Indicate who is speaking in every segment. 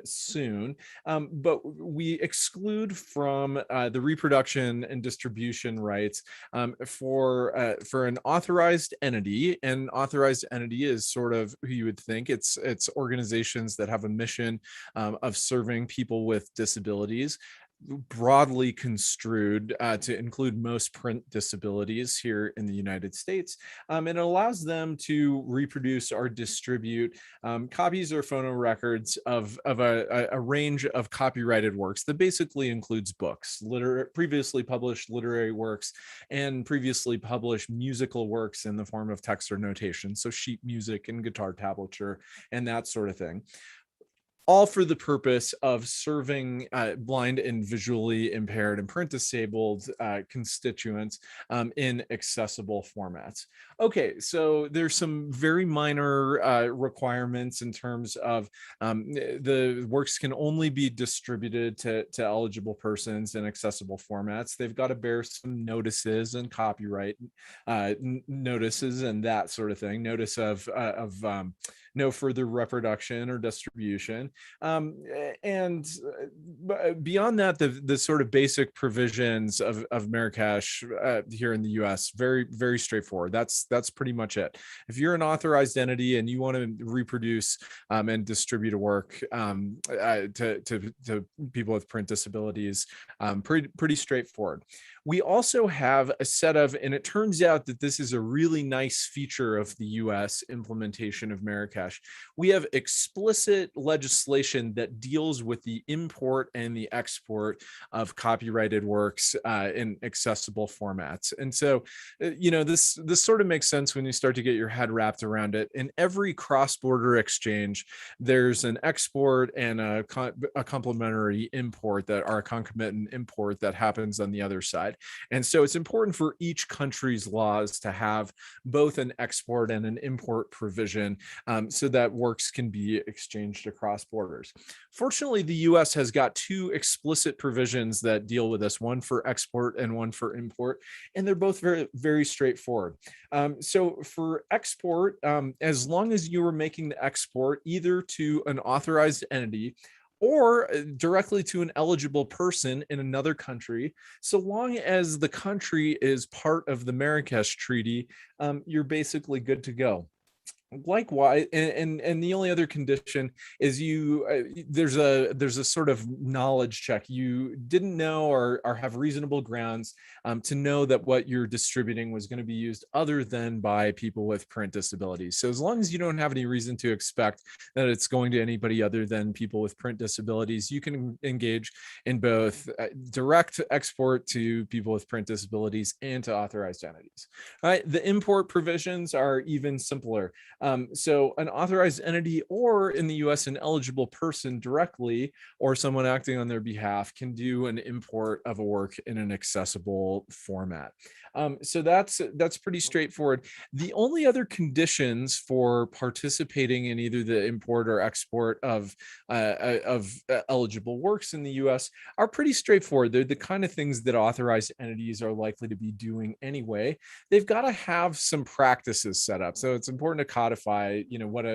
Speaker 1: soon, but we exclude from the reproduction and distribution rights for an authorized entity. And authorized entity is sort of who you would think. It's organizations that have a mission of serving people with disabilities, broadly construed to include most print disabilities here in the United States. And it allows them to reproduce or distribute copies or phonorecords of a range of copyrighted works that basically includes books, previously published literary works, and previously published musical works in the form of text or notation, so sheet music and guitar tablature and that sort of thing, all for the purpose of serving blind and visually impaired and print disabled constituents in accessible formats. Okay, so there's some very minor requirements in terms of the works can only be distributed to eligible persons in accessible formats. They've got to bear some notices and copyright notices and that sort of thing. Notice of no further reproduction or distribution. And beyond that, the sort of basic provisions of Marrakesh here in the US, very, very straightforward. That's pretty much it. If you're an authorized entity and you want to reproduce and distribute a work to people with print disabilities, pretty straightforward. We also have a set of, and it turns out that this is a really nice feature of the US implementation of Marrakesh. We have explicit legislation that deals with the import and the export of copyrighted works in accessible formats. And so, this sort of makes sense when you start to get your head wrapped around it. In every cross-border exchange, there's an export and a complementary import that are a concomitant import that happens on the other side. And so it's important for each country's laws to have both an export and an import provision so that works can be exchanged across borders. Fortunately, the US has got two explicit provisions that deal with this, one for export and one for import, and they're both very, very straightforward. So for export, as long as you are making the export either to an authorized entity or directly to an eligible person in another country, so long as the country is part of the Marrakesh Treaty, you're basically good to go. Likewise, and the only other condition is there's a sort of knowledge check. You didn't know or have reasonable grounds to know that what you're distributing was going to be used other than by people with print disabilities. So as long as you don't have any reason to expect that it's going to anybody other than people with print disabilities, you can engage in both direct export to people with print disabilities and to authorized entities. All right, the import provisions are even simpler. So an authorized entity, or in the US, an eligible person directly, or someone acting on their behalf, can do an import of a work in an accessible format. So that's pretty straightforward. The only other conditions for participating in either the import or export of eligible works in the US are pretty straightforward. They're the kind of things that authorized entities are likely to be doing anyway. They've got to have some practices set up. So it's important to codify,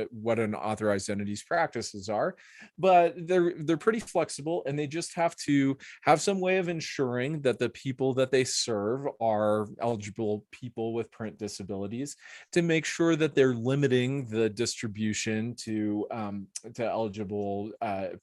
Speaker 1: what an authorized entity's practices are, but they're pretty flexible, and they just have to have some way of ensuring that the people that they serve are eligible people with print disabilities, to make sure that they're limiting the distribution to eligible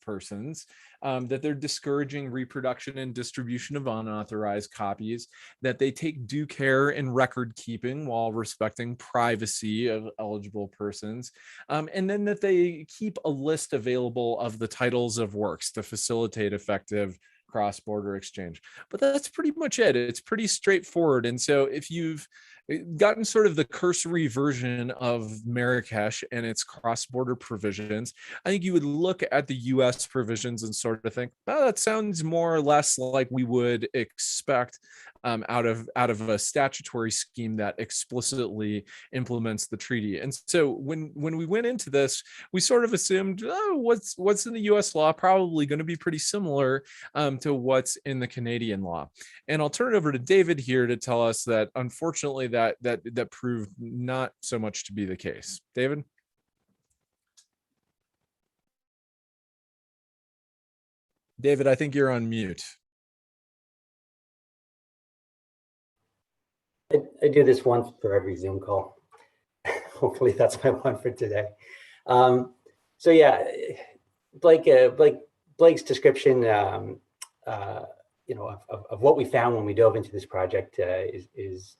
Speaker 1: persons, that they're discouraging reproduction and distribution of unauthorized copies, that they take due care in record keeping while respecting privacy of eligible persons, and then that they keep a list available of the titles of works to facilitate effective cross-border exchange. But that's pretty much it. It's pretty straightforward. And so if you've gotten sort of the cursory version of Marrakesh and its cross-border provisions, I think you would look at the US provisions and sort of think, oh, that sounds more or less like we would expect out of a statutory scheme that explicitly implements the treaty. And so when we went into this, we sort of assumed, oh, what's in the US law probably going to be pretty similar to what's in the Canadian law. And I'll turn it over to David here to tell us that unfortunately that proved not so much to be the case. David? David, I think you're on mute.
Speaker 2: I do this once for every Zoom call. Hopefully that's my one for today. So yeah, Blake's description, of what we found when we dove into this project is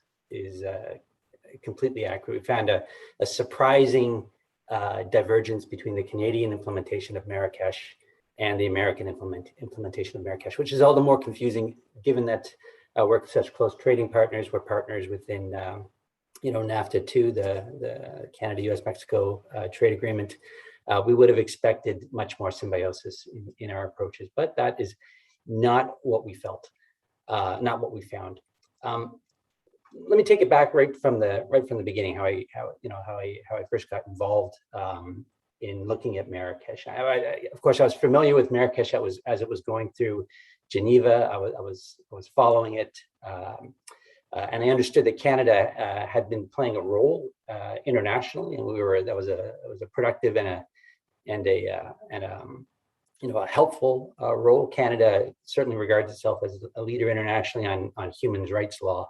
Speaker 2: completely accurate. We found a surprising divergence between the Canadian implementation of Marrakesh and the American implementation of Marrakesh, which is all the more confusing given that we're such close trading partners. We're partners within, NAFTA 2, the Canada, US, Mexico trade agreement. We would have expected much more symbiosis in our approaches, but that is not what we felt, not what we found. Let me take it back right from the beginning, how I first got involved in looking at Marrakesh. Of course, I was familiar with Marrakesh as it was going through Geneva. I was following it, and I understood that Canada had been playing a role internationally, and that was a productive and a helpful role. Canada certainly regards itself as a leader internationally on human rights law.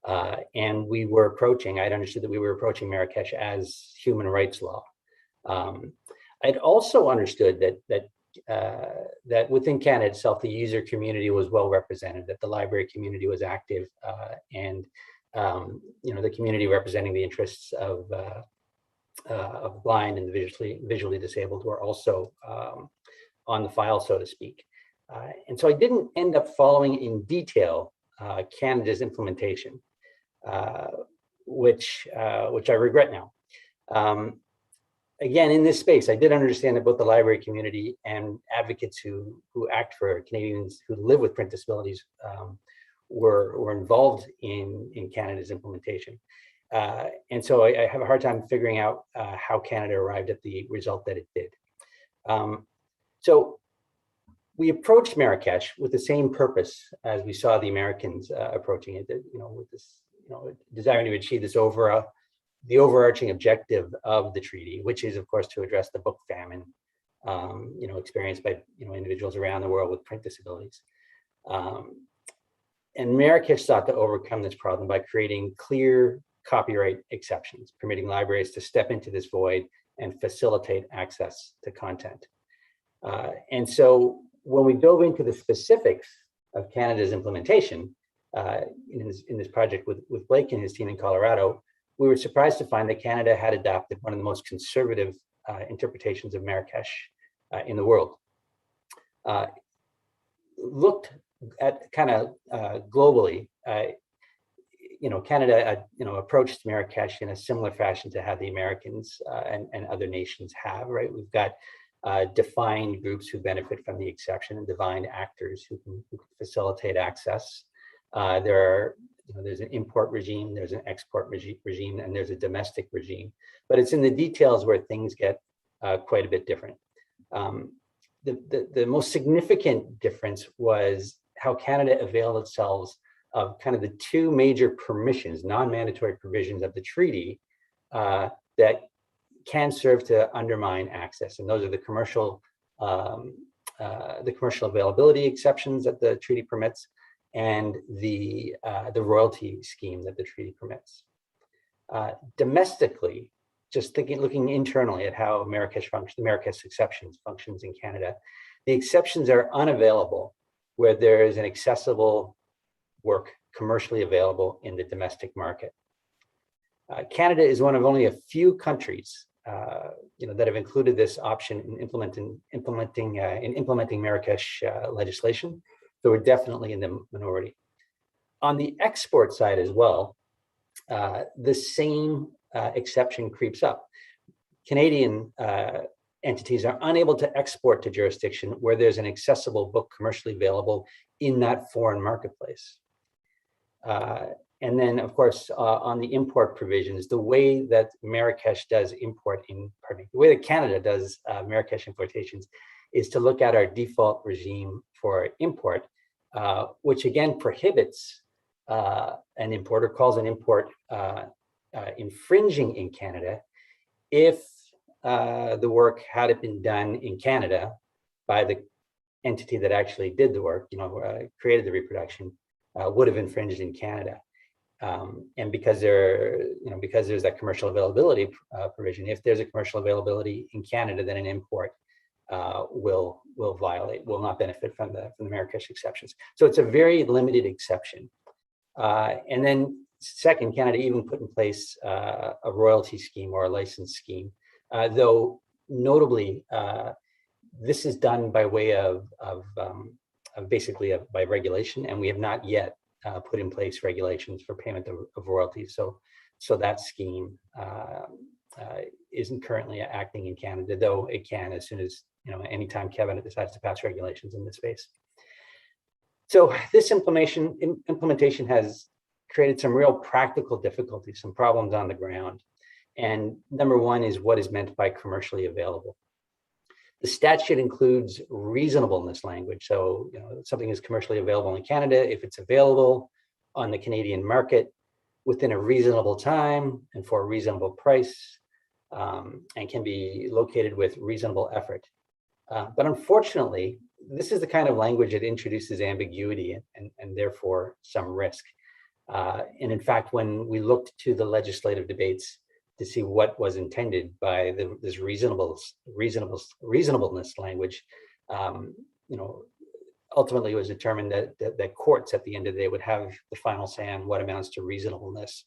Speaker 2: And I'd understood that we were approaching Marrakesh as human rights law. I'd also understood that within Canada itself, the user community was well represented, that the library community was active, and the community representing the interests of blind and visually disabled were also on the file, so to speak. And so I didn't end up following in detail Canada's implementation, which I regret now. Again, in this space, I did understand that both the library community and advocates who act for Canadians who live with print disabilities were involved in Canada's implementation. And so I have a hard time figuring out how Canada arrived at the result that it did. So we approached Marrakesh with the same purpose as we saw the Americans approaching it, with this, desiring to achieve the overarching objective of the treaty, which is, of course, to address the book famine, experienced by individuals around the world with print disabilities. And Marrakesh sought to overcome this problem by creating clear copyright exceptions, permitting libraries to step into this void and facilitate access to content. And so when we dove into the specifics of Canada's implementation in this project with Blake and his team in Colorado, we were surprised to find that Canada had adopted one of the most conservative interpretations of Marrakesh in the world. Looked at kind of globally, Canada approached Marrakesh in a similar fashion to how the Americans and other nations have, right? We've got defined groups who benefit from the exception and defined actors who can facilitate access. There's an import regime, there's an export regime, and there's a domestic regime. But it's in the details where things get quite a bit different. The most significant difference was how Canada availed itself of kind of the two major permissions, non-mandatory provisions of the treaty that can serve to undermine access, and those are the commercial availability exceptions that the treaty permits, and the royalty scheme that the treaty permits. Domestically, just looking internally at how Marrakesh functions, the Marrakesh exceptions functions in Canada, the exceptions are unavailable where there is an accessible work commercially available in the domestic market. Canada is one of only a few countries that have included this option in implementing Marrakesh legislation. So we're definitely in the minority. On the export side as well, the same exception creeps up. Canadian entities are unable to export to jurisdiction where there's an accessible book commercially available in that foreign marketplace. And then, of course, on the import provisions, the way that Marrakesh does the way that Canada does Marrakesh importations is to look at our default regime for import, which again prohibits an importer, calls an import infringing in Canada if the work had it been done in Canada by the entity that actually did the work, created the reproduction, would have infringed in Canada. And because there's that commercial availability provision, if there's a commercial availability in Canada, then an import will not benefit from the Marrakesh exceptions. So it's a very limited exception. And then second, Canada even put in place a royalty scheme or a license scheme, though notably this is done by way of basically by regulation, and we have not yet put in place regulations for payment of royalties. So that scheme isn't currently acting in Canada, though it can as soon as, anytime Cabinet decides to pass regulations in this space. So this implementation has created some real practical difficulties, some problems on the ground. And number one is what is meant by commercially available. The statute includes reasonableness language. So, something is commercially available in Canada if it's available on the Canadian market within a reasonable time and for a reasonable price, and can be located with reasonable effort. But unfortunately, this is the kind of language that introduces ambiguity and therefore some risk. And in fact, when we looked to the legislative debates to see what was intended by this reasonableness language, ultimately it was determined that courts at the end of the day would have the final say on what amounts to reasonableness.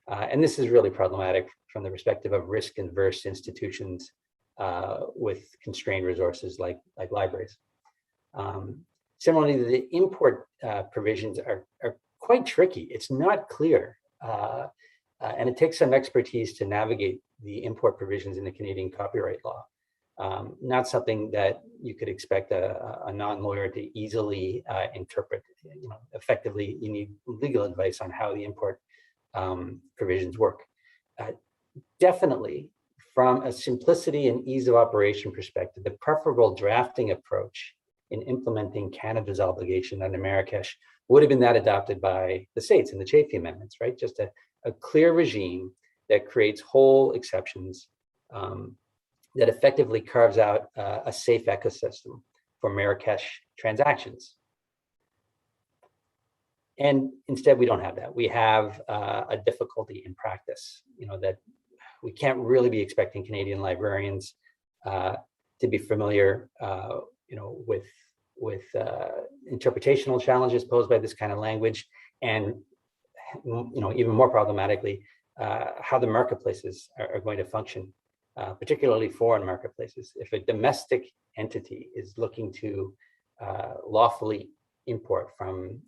Speaker 2: And this is really problematic from the perspective of risk-averse institutions with constrained resources like libraries. Similarly, the import provisions are quite tricky. It's not clear. And it takes some expertise to navigate the import provisions in the Canadian copyright law. Not something that you could expect a non-lawyer to easily interpret. Effectively, you need legal advice on how the import provisions work. Definitely, from a simplicity and ease of operation perspective, the preferable drafting approach in implementing Canada's obligation under Marrakesh would have been that adopted by the states in the CIPPIC amendments, right? Just a clear regime that creates whole exceptions, that effectively carves out a safe ecosystem for Marrakesh transactions. And instead, we don't have that. We have a difficulty in practice, that we can't really be expecting Canadian librarians to be familiar, with interpretational challenges posed by this kind of language, and even more problematically, how the marketplaces are going to function, particularly foreign marketplaces. If a domestic entity is looking to lawfully import from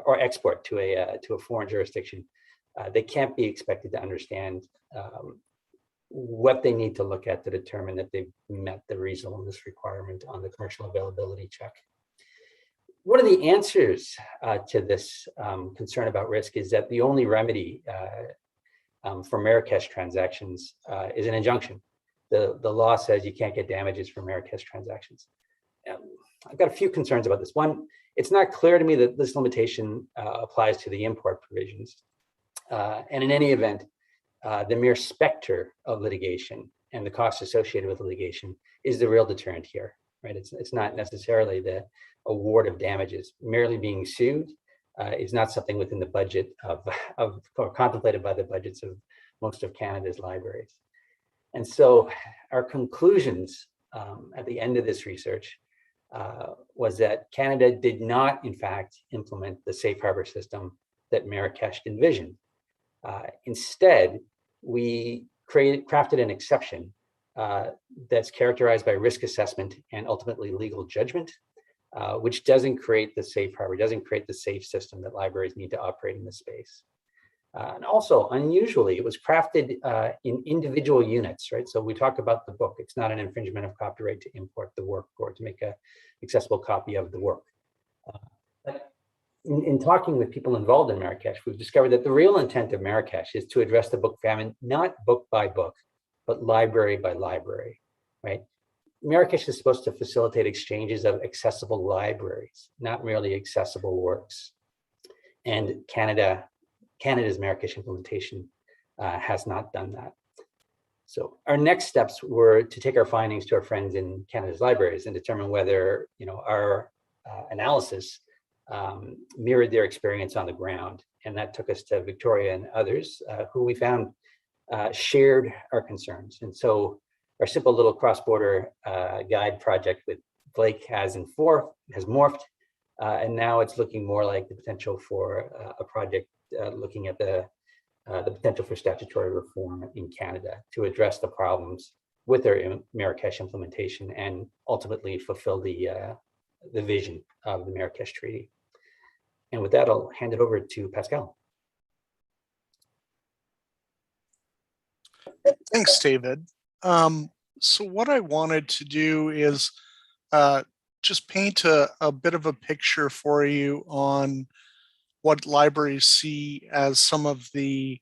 Speaker 2: or export to a foreign jurisdiction, they can't be expected to understand what they need to look at to determine that they've met the reasonableness requirement on the commercial availability check. One of the answers to this concern about risk is that the only remedy for Marrakesh transactions is an injunction. The law says you can't get damages for Marrakesh transactions. I've got a few concerns about this. One, it's not clear to me that this limitation applies to the import provisions. And in any event, the mere specter of litigation and the costs associated with litigation is the real deterrent here, right? It's not necessarily the award of damages. Merely being sued is not something within the budget or contemplated by the budgets of most of Canada's libraries. And so our conclusions at the end of this research was that Canada did not, in fact, implement the safe harbor system that Marrakesh envisioned. Instead, we crafted an exception that's characterized by risk assessment and ultimately legal judgment, which doesn't create the safe harbor, doesn't create the safe system that libraries need to operate in this space. And also, unusually, it was crafted in individual units, right? So we talk about the book. It's not an infringement of copyright to import the work or to make an accessible copy of the work. But in talking with people involved in Marrakesh, we've discovered that the real intent of Marrakesh is to address the book famine, not book by book, but library by library, right? Marrakesh is supposed to facilitate exchanges of accessible libraries, not merely accessible works. And Canada's Marrakesh implementation has not done that. So our next steps were to take our findings to our friends in Canada's libraries and determine whether our analysis mirrored their experience on the ground. And that took us to Victoria and others who we found shared our concerns. And so our simple little cross-border guide project with Blake has morphed, and now it's looking more like the potential for a project looking at the potential for statutory reform in Canada to address the problems with their Marrakesh implementation and ultimately fulfill the vision of the Marrakesh Treaty. And with that, I'll hand it over to Pascal.
Speaker 3: Thanks, David. So what I wanted to do is just paint a bit of a picture for you on what libraries see as some of the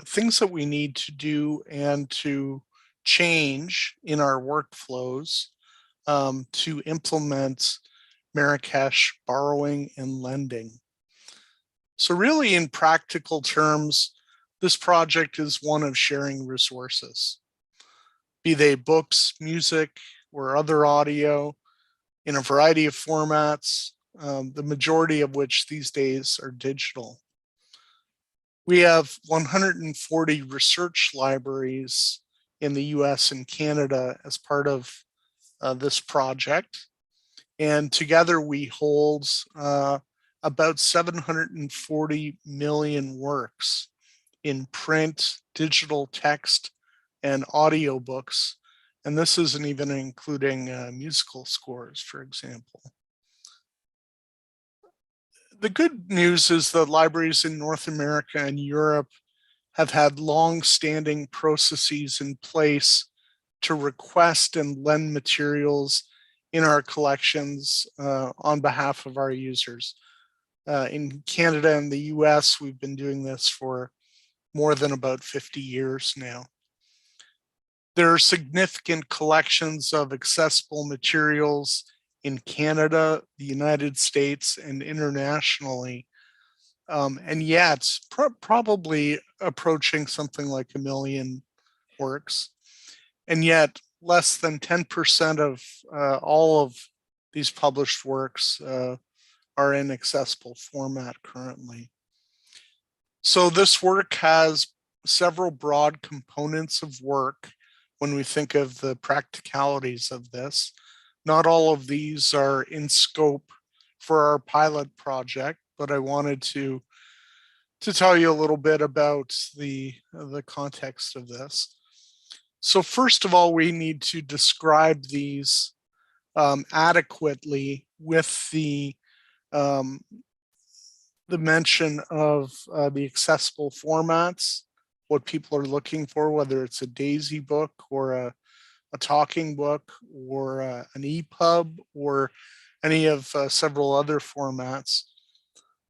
Speaker 3: things that we need to do and to change in our workflows to implement Marrakesh borrowing and lending. So really, in practical terms, this project is one of sharing resources, be they books, music, or other audio in a variety of formats, the majority of which these days are digital. We have 140 research libraries in the US and Canada as part of this project. And together we hold about 740 million works in print, digital text, and audio books. And this isn't even including musical scores, for example. The good news is that libraries in North America and Europe have had long-standing processes in place to request and lend materials in our collections on behalf of our users. In Canada and the US, we've been doing this for more than about 50 years now. There are significant collections of accessible materials in Canada, the United States, and internationally, and yet probably approaching something like 1 million works. And yet less than 10% of all of these published works are in accessible format currently. So this work has several broad components of work when we think of the practicalities of this. Not all of these are in scope for our pilot project, but I wanted to tell you a little bit about the context of this. So first of all, we need to describe these adequately with the mention of the accessible formats, what people are looking for, whether it's a DAISY book or a talking book or an EPUB or any of several other formats.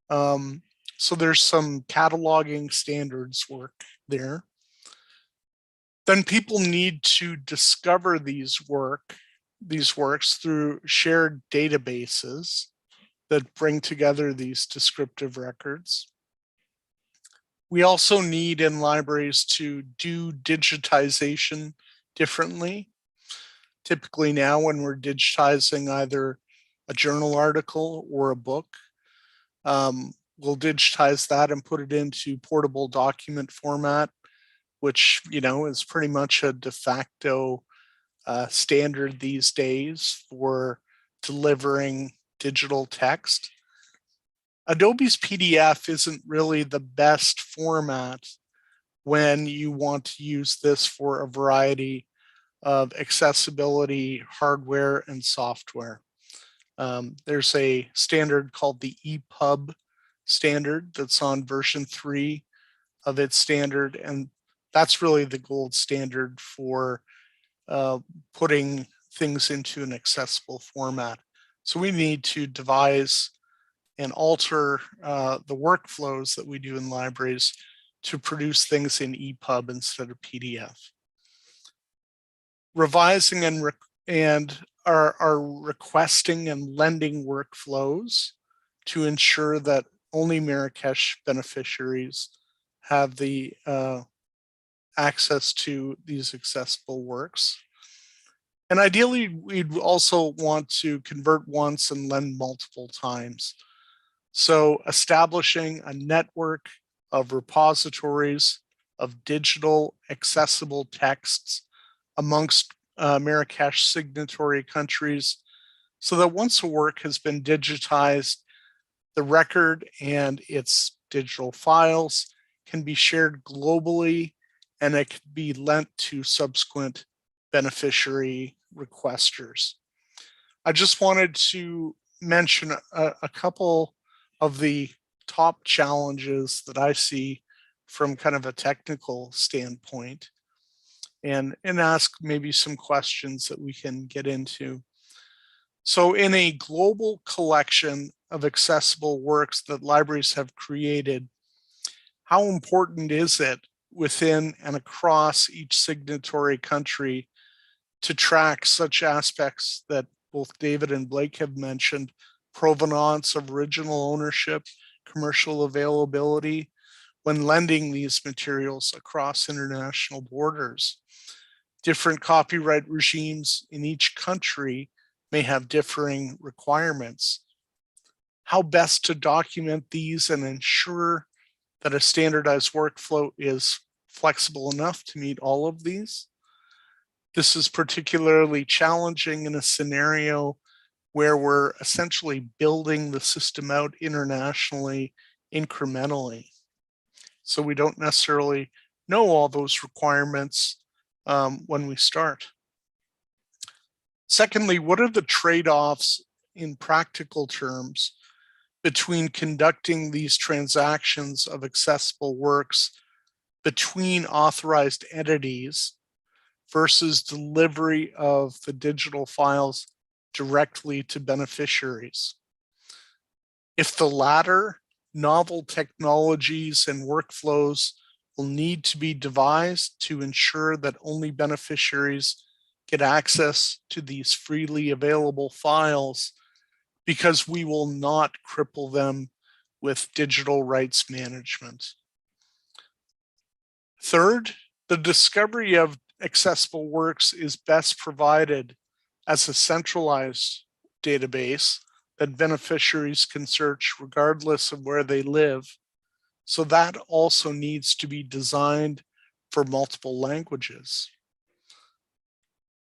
Speaker 3: So there's some cataloging standards work there. Then people need to discover these works through shared databases that bring together these descriptive records. We also need in libraries to do digitization differently. Typically now when we're digitizing either a journal article or a book, we'll digitize that and put it into portable document format, which is pretty much a de facto standard these days for delivering digital text. Adobe's PDF isn't really the best format when you want to use this for a variety of accessibility hardware and software. There's a standard called the EPUB standard that's on version 3 of its standard, and that's really the gold standard for putting things into an accessible format. So we need to devise and alter the workflows that we do in libraries to produce things in EPUB instead of PDF. Revising and our requesting and lending workflows to ensure that only Marrakesh beneficiaries have the access to these accessible works. And ideally, we'd also want to convert once and lend multiple times. So establishing a network of repositories of digital accessible texts amongst Marrakesh signatory countries, so that once a work has been digitized, the record and its digital files can be shared globally, and it can be lent to subsequent beneficiary requesters. I just wanted to mention a couple of the top challenges that I see from kind of a technical standpoint, and ask maybe some questions that we can get into. So in a global collection of accessible works that libraries have created, how important is it within and across each signatory country to track such aspects that both David and Blake have mentioned: provenance of original ownership, commercial availability, when lending these materials across international borders? Different copyright regimes in each country may have differing requirements. How best to document these and ensure that a standardized workflow is flexible enough to meet all of these? This is particularly challenging in a scenario where we're essentially building the system out internationally incrementally. So we don't necessarily know all those requirements when we start. Secondly, what are the trade-offs in practical terms between conducting these transactions of accessible works between authorized entities versus delivery of the digital files directly to beneficiaries? If the latter, novel technologies and workflows will need to be devised to ensure that only beneficiaries get access to these freely available files, because we will not cripple them with digital rights management. Third, the discovery of accessible works is best provided as a centralized database that beneficiaries can search regardless of where they live. So that also needs to be designed for multiple languages.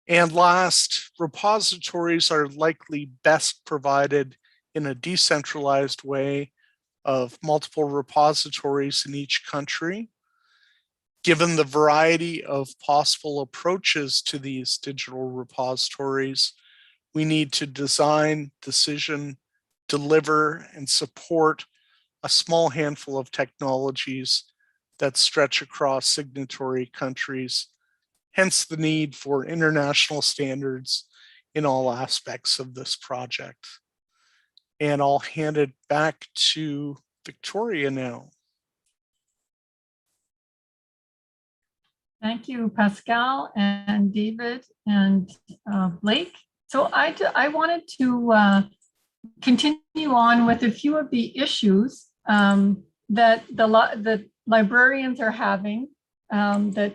Speaker 3: And last, repositories are likely best provided in a decentralized way of multiple repositories in each country. Given the variety of possible approaches to these digital repositories, we need to design, decision, deliver, and support a small handful of technologies that stretch across signatory countries, hence the need for international standards in all aspects of this project. And I'll hand it back to Victoria now.
Speaker 4: Thank you, Pascal and David and Blake. So I wanted to continue on with a few of the issues that the librarians are having that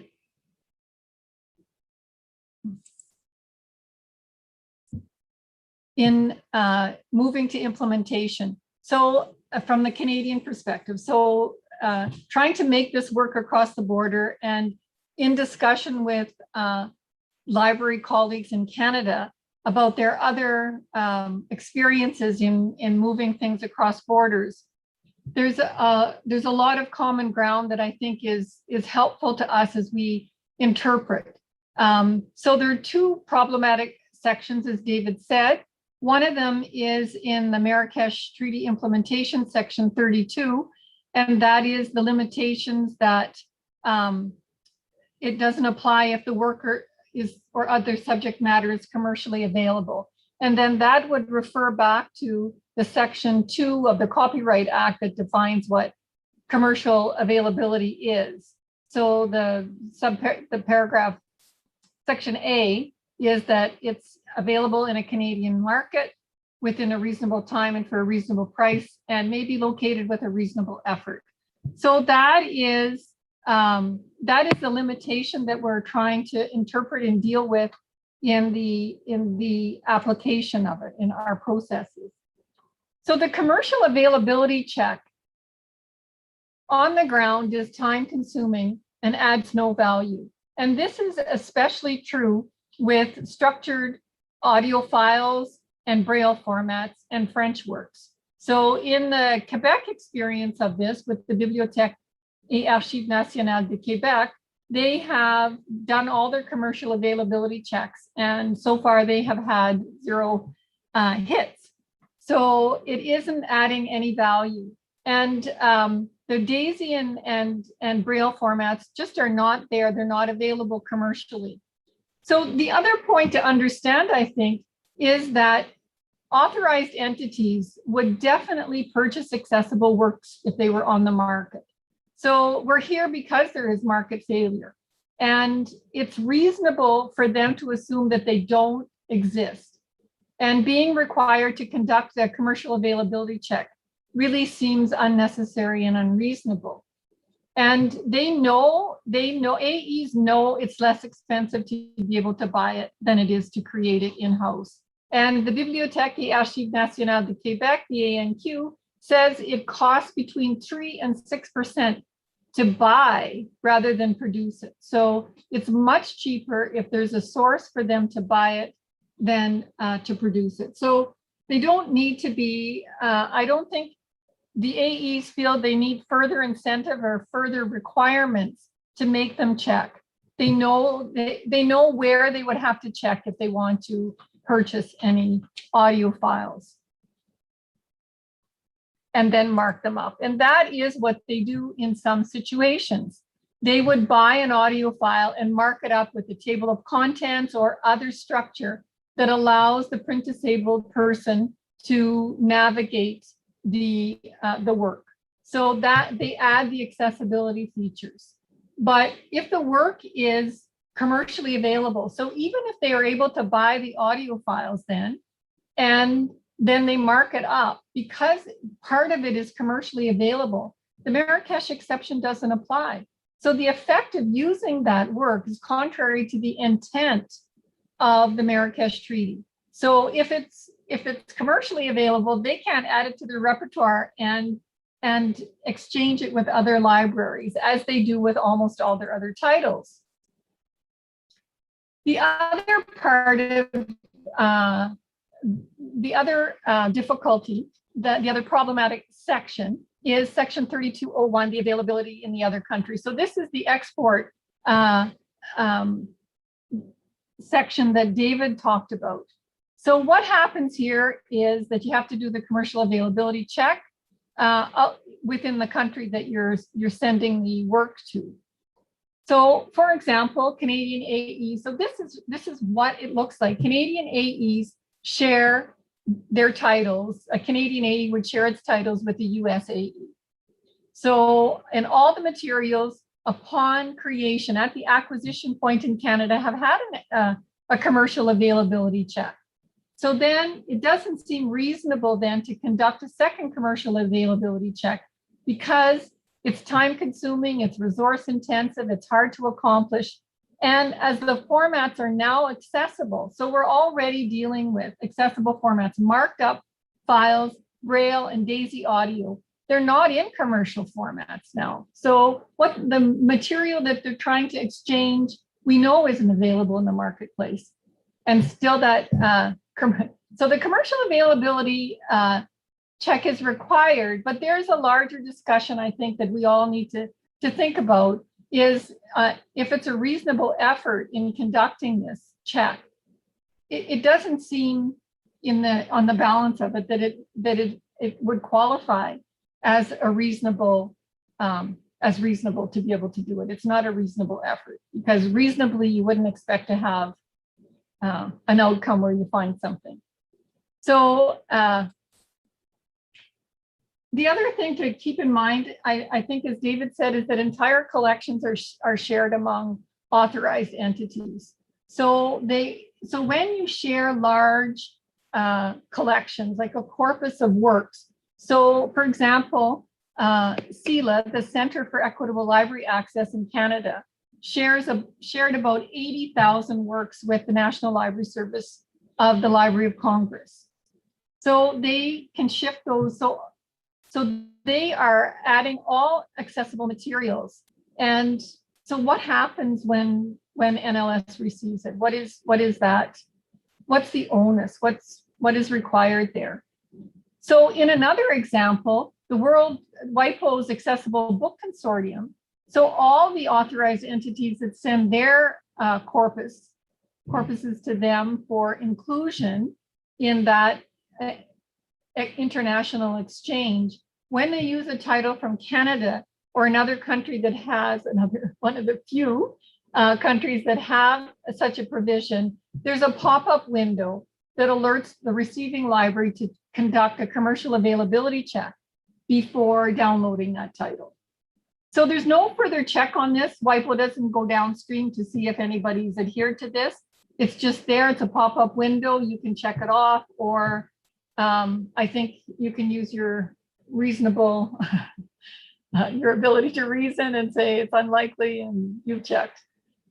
Speaker 4: in moving to implementation. So from the Canadian perspective, so trying to make this work across the border, and in discussion with library colleagues in Canada about their other experiences in moving things across borders, there's a lot of common ground that I think is helpful to us as we interpret. So there are two problematic sections, as David said. One of them is in the Marrakesh Treaty Implementation, Section 32, and that is the limitations that it doesn't apply if the worker is or other subject matter is commercially available. And then that would refer back to the Section 2 of the Copyright Act that defines what commercial availability is. So the paragraph, Section A, is that it's available in a Canadian market within a reasonable time and for a reasonable price, and may be located with a reasonable effort. So that is that is the limitation that we're trying to interpret and deal with in the application of it in our processes. So the commercial availability check on the ground is time consuming and adds no value. And this is especially true with structured audio files and Braille formats and French works. So in the Quebec experience of this with the Bibliothèque et Archives Nationales de Québec, they have done all their commercial availability checks, and so far they have had 0 hits. So it isn't adding any value. And the DAISY and Braille formats just are not there. They're not available commercially. So the other point to understand, I think, is that authorized entities would definitely purchase accessible works if they were on the market. So we're here because there is market failure, and it's reasonable for them to assume that they don't exist. And being required to conduct a commercial availability check really seems unnecessary and unreasonable. And they know, AEs know it's less expensive to be able to buy it than it is to create it in-house. And the Bibliothèque et Archives Nationales de Québec, the ANQ, says it costs between 3 and 6% to buy rather than produce it. So it's much cheaper if there's a source for them to buy it than to produce it. So they don't need to be, I don't think the AEs feel they need further incentive or further requirements to make them check. They know where they would have to check if they want to purchase any audio files and then mark them up. And that is what they do in some situations. They would buy an audio file and mark it up with a table of contents or other structure that allows the print disabled person to navigate the work, so that they add the accessibility features. But if the work is commercially available, so even if they are able to buy the audio files then, and then they mark it up, because part of it is commercially available, the Marrakesh exception doesn't apply. So the effect of using that work is contrary to the intent of the Marrakesh Treaty. So if it's commercially available, they can't add it to their repertoire and exchange it with other libraries, as they do with almost all their other titles. The other part of the other difficulty, the other problematic section is section 3201, the availability in the other country. So this is the export section that David talked about. So what happens here is that you have to do the commercial availability check within the country that you're sending the work to. So for example, Canadian AEs, so this is what it looks like. Canadian AEs share their titles. A Canadian AE would share its titles with the US AE. So, and all the materials upon creation at the acquisition point in Canada have had a commercial availability check. So then it doesn't seem reasonable then to conduct a second commercial availability check, because it's time consuming, it's resource intensive, it's hard to accomplish. And as the formats are now accessible, so we're already dealing with accessible formats, marked up files, Braille and DAISY audio. They're not in commercial formats now. So what the material that they're trying to exchange, we know isn't available in the marketplace. And still that, so the commercial availability check is required, but there's a larger discussion I think that we all need to think about is if it's a reasonable effort in conducting this check. It doesn't seem on the balance of it that it would qualify as a reasonable to be able to do it. It's not a reasonable effort, because reasonably you wouldn't expect to have an outcome where you find something. So the other thing to keep in mind, I think, as David said, is that entire collections are shared among authorized entities. So when you share large collections, like a corpus of works, so for example, CELA, the Center for Equitable Library Access in Canada, shared about 80,000 works with the National Library Service of the Library of Congress. So they can shift those. So they are adding all accessible materials. And so what happens when NLS receives it? What is that? What's the onus? What is required there? So in another example, the World WIPO's Accessible Book Consortium. So all the authorized entities that send their corpuses to them for inclusion in that international exchange, when they use a title from Canada or another country that has one of the few countries that have such a provision, there's a pop-up window that alerts the receiving library to conduct a commercial availability check before downloading that title. So there's no further check on this. WIPO doesn't go downstream to see if anybody's adhered to this. It's just there. It's a pop-up window. You can check it off, or I think you can use your reasonable, your ability to reason and say it's unlikely and you've checked.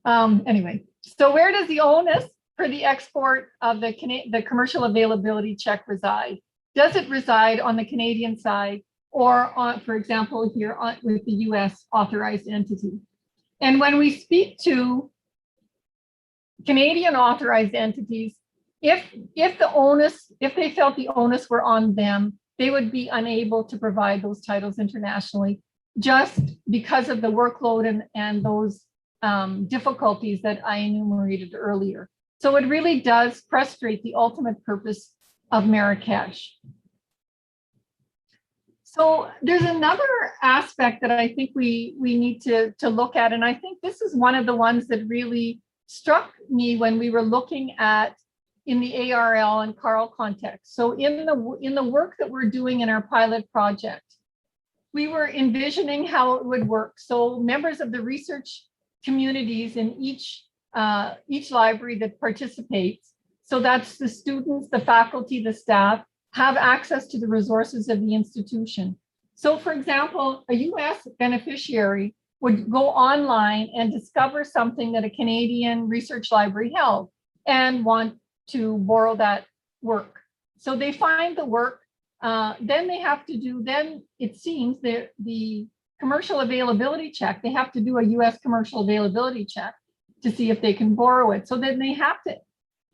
Speaker 4: Anyway, so where does the onus for the export of the commercial availability check reside? Does it reside on the Canadian side, or on, for example, here with the US authorized entity? And when we speak to Canadian authorized entities, if they felt the onus were on them, they would be unable to provide those titles internationally, just because of the workload and those difficulties that I enumerated earlier. So it really does frustrate the ultimate purpose of Marrakesh. So there's another aspect that I think we need to look at, and I think this is one of the ones that really struck me when we were looking at in the ARL and CARL context. So in the work that we're doing in our pilot project, we were envisioning how it would work. So members of the research communities in each library that participates, so that's the students, the faculty, the staff, have access to the resources of the institution. So for example, a US beneficiary would go online and discover something that a Canadian research library held and want to borrow that work. So they find the work, then they have to do, then it seems the commercial availability check, they have to do a US commercial availability check to see if they can borrow it. So then they have to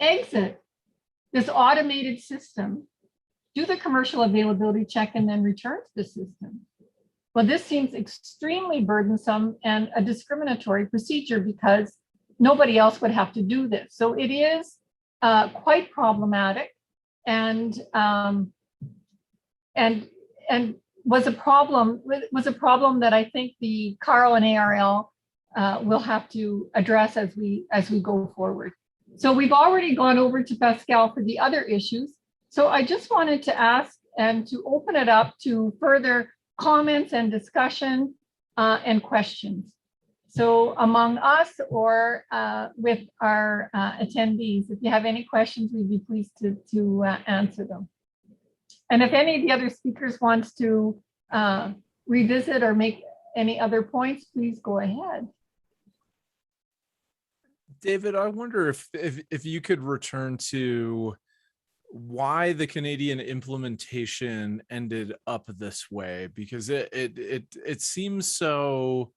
Speaker 4: exit this automated system, do the commercial availability check, and then return to the system. Well, this seems extremely burdensome and a discriminatory procedure because nobody else would have to do this. So it is quite problematic, and was a problem that I think the CARL and ARL will have to address as we go forward. So we've already gone over to Pascal for the other issues. So I just wanted to ask and to open it up to further comments and discussion and questions. So among us or with our attendees, if you have any questions, we'd be pleased to answer them. And if any of the other speakers wants to revisit or make any other points, please go ahead.
Speaker 1: David, I wonder if you could return to why the Canadian implementation ended up this way, because it seems so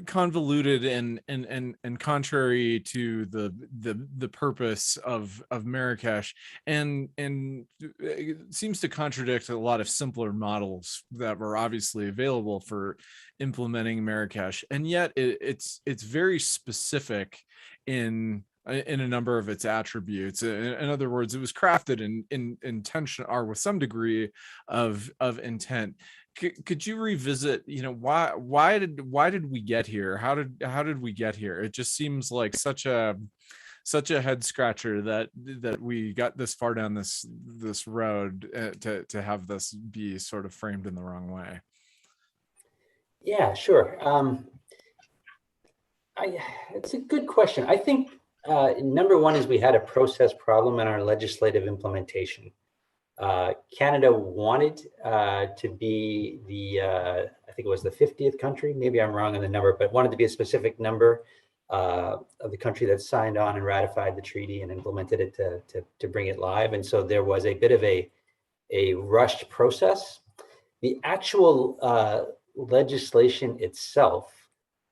Speaker 1: convoluted and contrary to the purpose of Marrakesh, and it seems to contradict a lot of simpler models that were obviously available for implementing Marrakesh, and yet it's very specific in a number of its attributes. In other words, it was crafted in intention or with some degree of intent. Could you revisit, why did we get here? How did we get here? It just seems like such a head scratcher that we got this far down this road to have this be sort of framed in the wrong way.
Speaker 2: Yeah, sure. It's a good question. I think number one is we had a process problem in our legislative implementation. Canada wanted to be the, I think it was the 50th country, maybe I'm wrong on the number, but wanted to be a specific number of the country that signed on and ratified the treaty and implemented it to bring it live. And so there was a bit of a rushed process. The actual legislation itself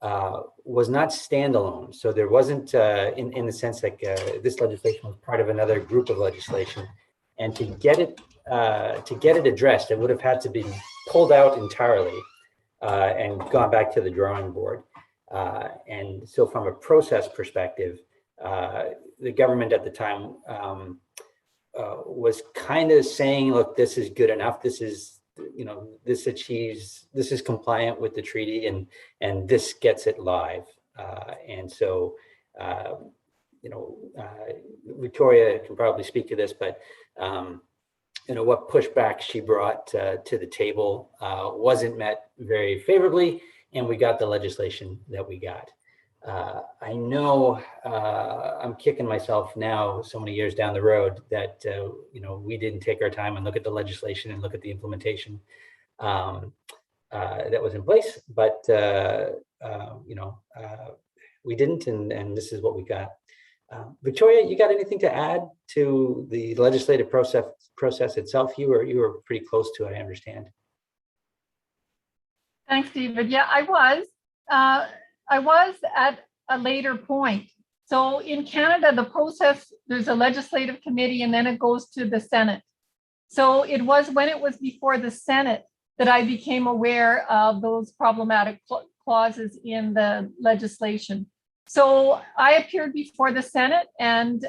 Speaker 2: was not standalone. So there wasn't, in the sense that this legislation was part of another group of legislation. And to get it addressed, it would have had to be pulled out entirely and gone back to the drawing board. And so from a process perspective, the government at the time was kind of saying, look, this is good enough. This is, this is compliant with the treaty, and this gets it live. And so, Victoria can probably speak to this, but what pushback she brought to the table wasn't met very favorably, and we got the legislation that we got. I know I'm kicking myself now so many years down the road that we didn't take our time and look at the legislation and look at the implementation that was in place, but we didn't, and this is what we got. Victoria, you got anything to add to the legislative process itself? You were pretty close to it, I understand.
Speaker 4: Thanks, David. Yeah, I was at a later point. So in Canada, the process, there's a legislative committee and then it goes to the Senate. So it was when it was before the Senate that I became aware of those problematic clauses in the legislation. So I appeared before the Senate, and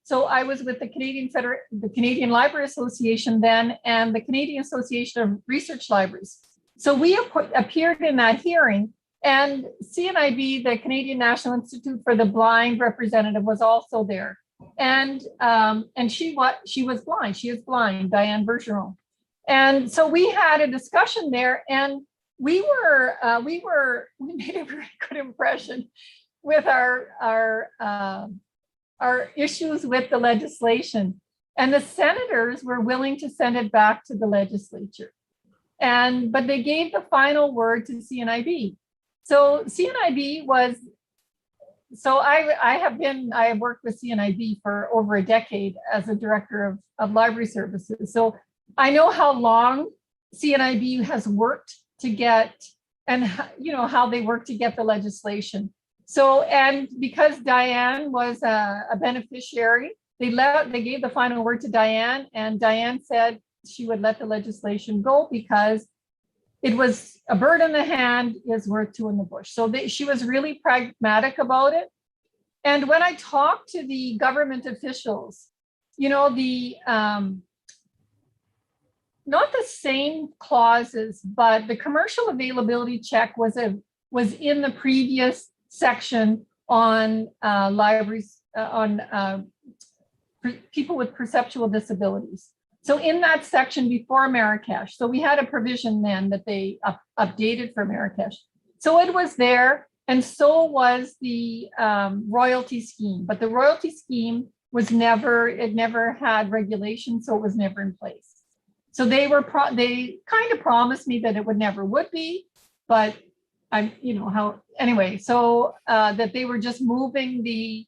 Speaker 4: so I was with the Canadian Library Association then, and the Canadian Association of Research Libraries. So we appeared in that hearing, and CNIB, the Canadian National Institute for the Blind representative, was also there. And she was blind. She is blind, Diane Bergeron. And so we had a discussion there, and we made a very good impression with our issues with the legislation. And the senators were willing to send it back to the legislature. But they gave the final word to CNIB. So CNIB was, I have worked with CNIB for over a decade as a director of library services. So I know how long CNIB has worked to get, and how they work to get the legislation. So, and because Diane was a beneficiary, they gave the final word to Diane, and Diane said she would let the legislation go because it was a bird in the hand is worth two in the bush. So she was really pragmatic about it. And when I talked to the government officials, not the same clauses, but the commercial availability check was in the previous section on libraries, on people with perceptual disabilities. So in that section before Marrakesh, so we had a provision then that they updated for Marrakesh. So it was there, and so was the royalty scheme. But the royalty scheme was never had regulation, so it was never in place. So they kind of promised me that it would be, but so that they were just moving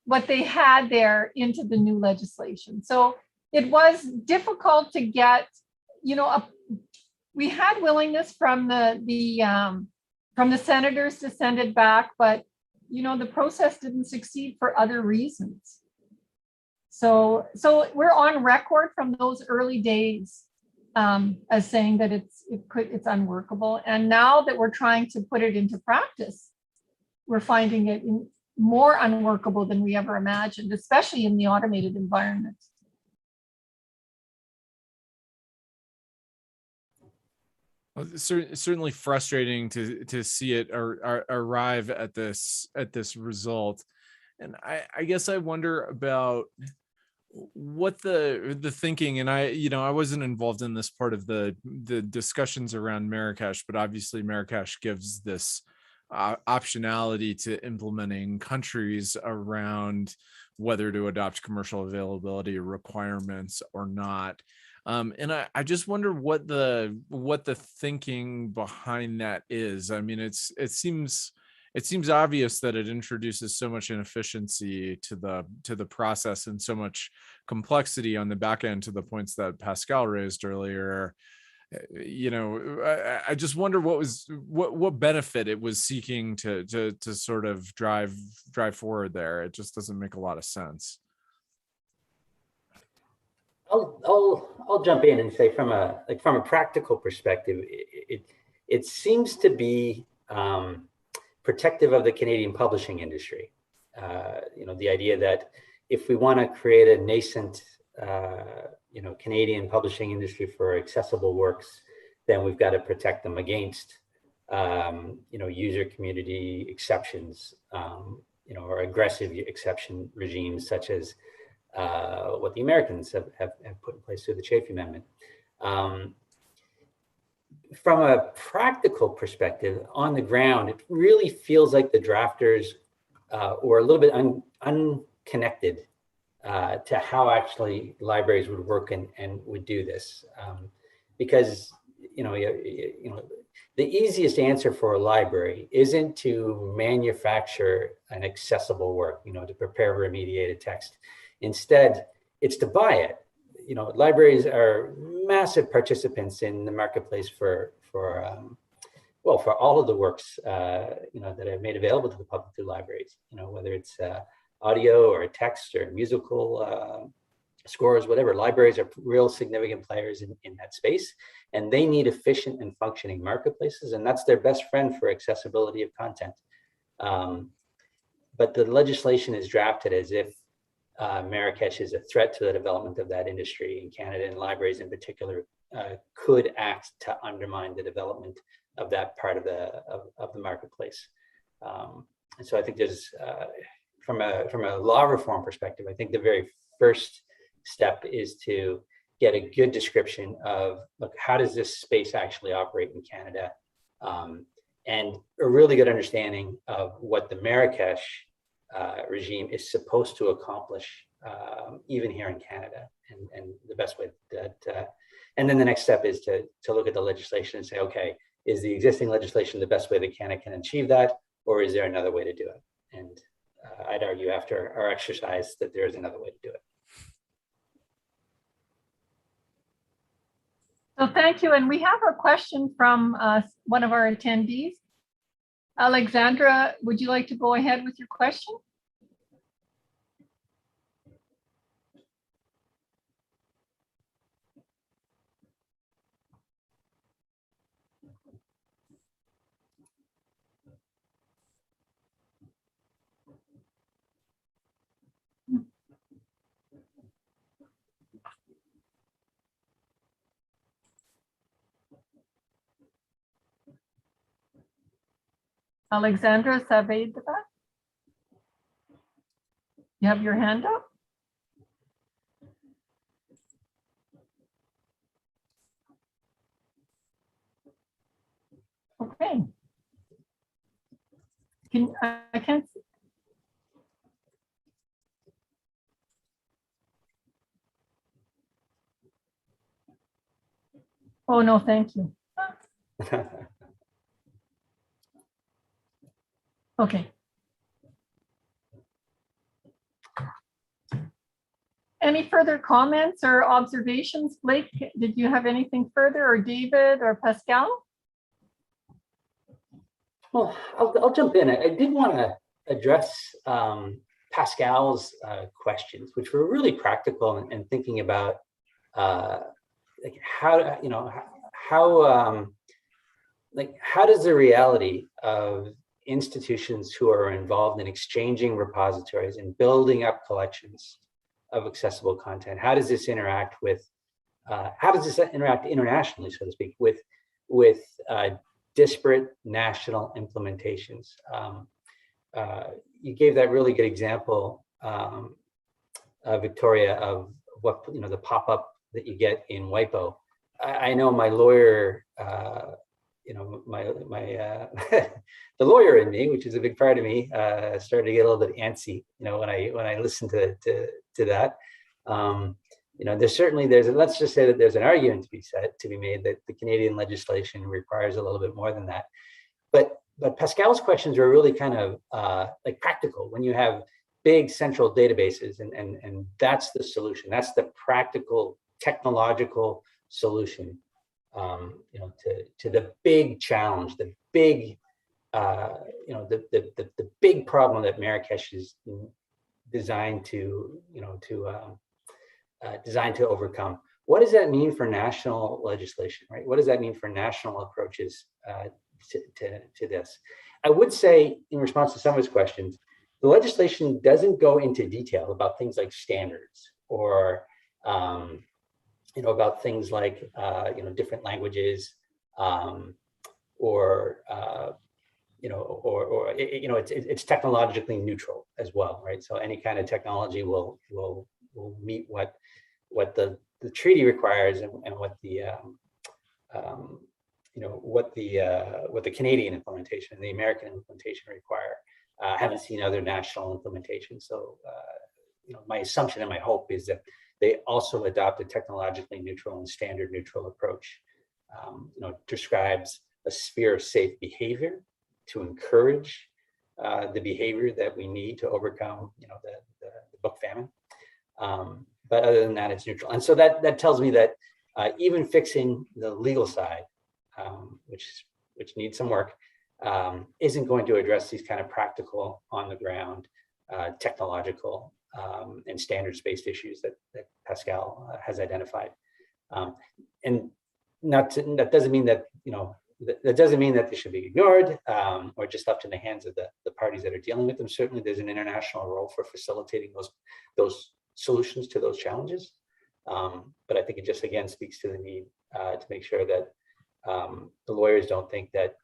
Speaker 4: what they had there into the new legislation. So it was difficult to get, we had willingness from the senators to send it back, but the process didn't succeed for other reasons. So we're on record from those early days as saying that it's unworkable. And now that we're trying to put it into practice, we're finding it more unworkable than we ever imagined, especially in the automated environment.
Speaker 1: Well, it's certainly frustrating to see it arrive at this result. And I guess I wonder about what the thinking, and I wasn't involved in this part of the discussions around Marrakesh, but obviously Marrakesh gives this optionality to implementing countries around whether to adopt commercial availability requirements or not. And I just wonder what the thinking behind that is. I mean, it seems obvious that it introduces so much inefficiency to the process and so much complexity on the back end, to the points that Pascal raised earlier. You know, I just wonder what benefit it was seeking to sort of drive forward there. It just doesn't make a lot of sense.
Speaker 2: I'll jump in and say from a practical perspective, it seems to be protective of the Canadian publishing industry. You know, the idea that if we want to create a nascent you know, Canadian publishing industry for accessible works, then we've got to protect them against you know, user community exceptions, you know, or aggressive exception regimes such as what the Americans have put in place through the Chaffee Amendment. From a practical perspective, on the ground, it really feels like the drafters were a little bit unconnected to how actually libraries would work and would do this. Because, you know, the easiest answer for a library isn't to manufacture an accessible work, you know, to prepare remediated text. Instead, it's to buy it. You know, libraries are massive participants in the marketplace for all of the works, you know, that are made available to the public through libraries. You know, whether it's audio or text or musical scores, whatever. Libraries are real significant players in that space, and they need efficient and functioning marketplaces, and that's their best friend for accessibility of content. But the legislation is drafted as if Marrakesh is a threat to the development of that industry in Canada, and libraries in particular could act to undermine the development of that part of the marketplace. And so I think there's, from a law reform perspective, I think the very first step is to get a good description of, look, how does this space actually operate in Canada? And a really good understanding of what the Marrakesh regime is supposed to accomplish, even here in Canada, and the best way that, and then the next step is to look at the legislation and say, okay, is the existing legislation the best way that Canada can achieve that, or is there another way to do it? And I'd argue after our exercise that there is another way to do it.
Speaker 4: So thank you. And we have a question from one of our attendees. Alexandra, would you like to go ahead with your question? Alexandra Saavedra, you have your hand up? Okay. I can't see. Oh, no, thank you. Okay. Any further comments or observations? Blake, did you have anything further, or David or Pascal?
Speaker 2: Well, I'll jump in. I did want to address Pascal's questions, which were really practical and thinking about like how, you know, how does the reality of institutions who are involved in exchanging repositories and building up collections of accessible content, how does this interact with, how does this interact internationally, so to speak, with disparate national implementations? You gave that really good example, Victoria, of what, you know, the pop-up that you get in WIPO. I know my lawyer the lawyer in me, which is a big part of me, started to get a little bit antsy, when I listened to that. Let's just say that there's an argument to be made that the Canadian legislation requires a little bit more than that. But Pascal's questions are really kind of like practical. When you have big central databases, and that's the solution. That's the practical technological solution, to the big challenge, the big, the big problem that Marrakesh is designed to overcome. What does that mean for national legislation, right? What does that mean for national approaches to this? I would say, in response to some of his questions, the legislation doesn't go into detail about things like standards or about things like different languages, it's technologically neutral as well, right? So any kind of technology will meet what the treaty requires and what the Canadian implementation and the American implementation require. I haven't seen other national implementations, so my assumption and my hope is that they also adopt a technologically neutral and standard neutral approach. Describes a sphere of safe behavior to encourage the behavior that we need to overcome, the book famine. But other than that, it's neutral. And so that tells me that even fixing the legal side, which needs some work, isn't going to address these kind of practical, on the ground, technological and standards-based issues that Pascal has identified. And that doesn't mean that that doesn't mean that they should be ignored or just left in the hands of the parties that are dealing with them. Certainly, there's an international role for facilitating those solutions to those challenges. But I think it just again speaks to the need to make sure that the lawyers don't think that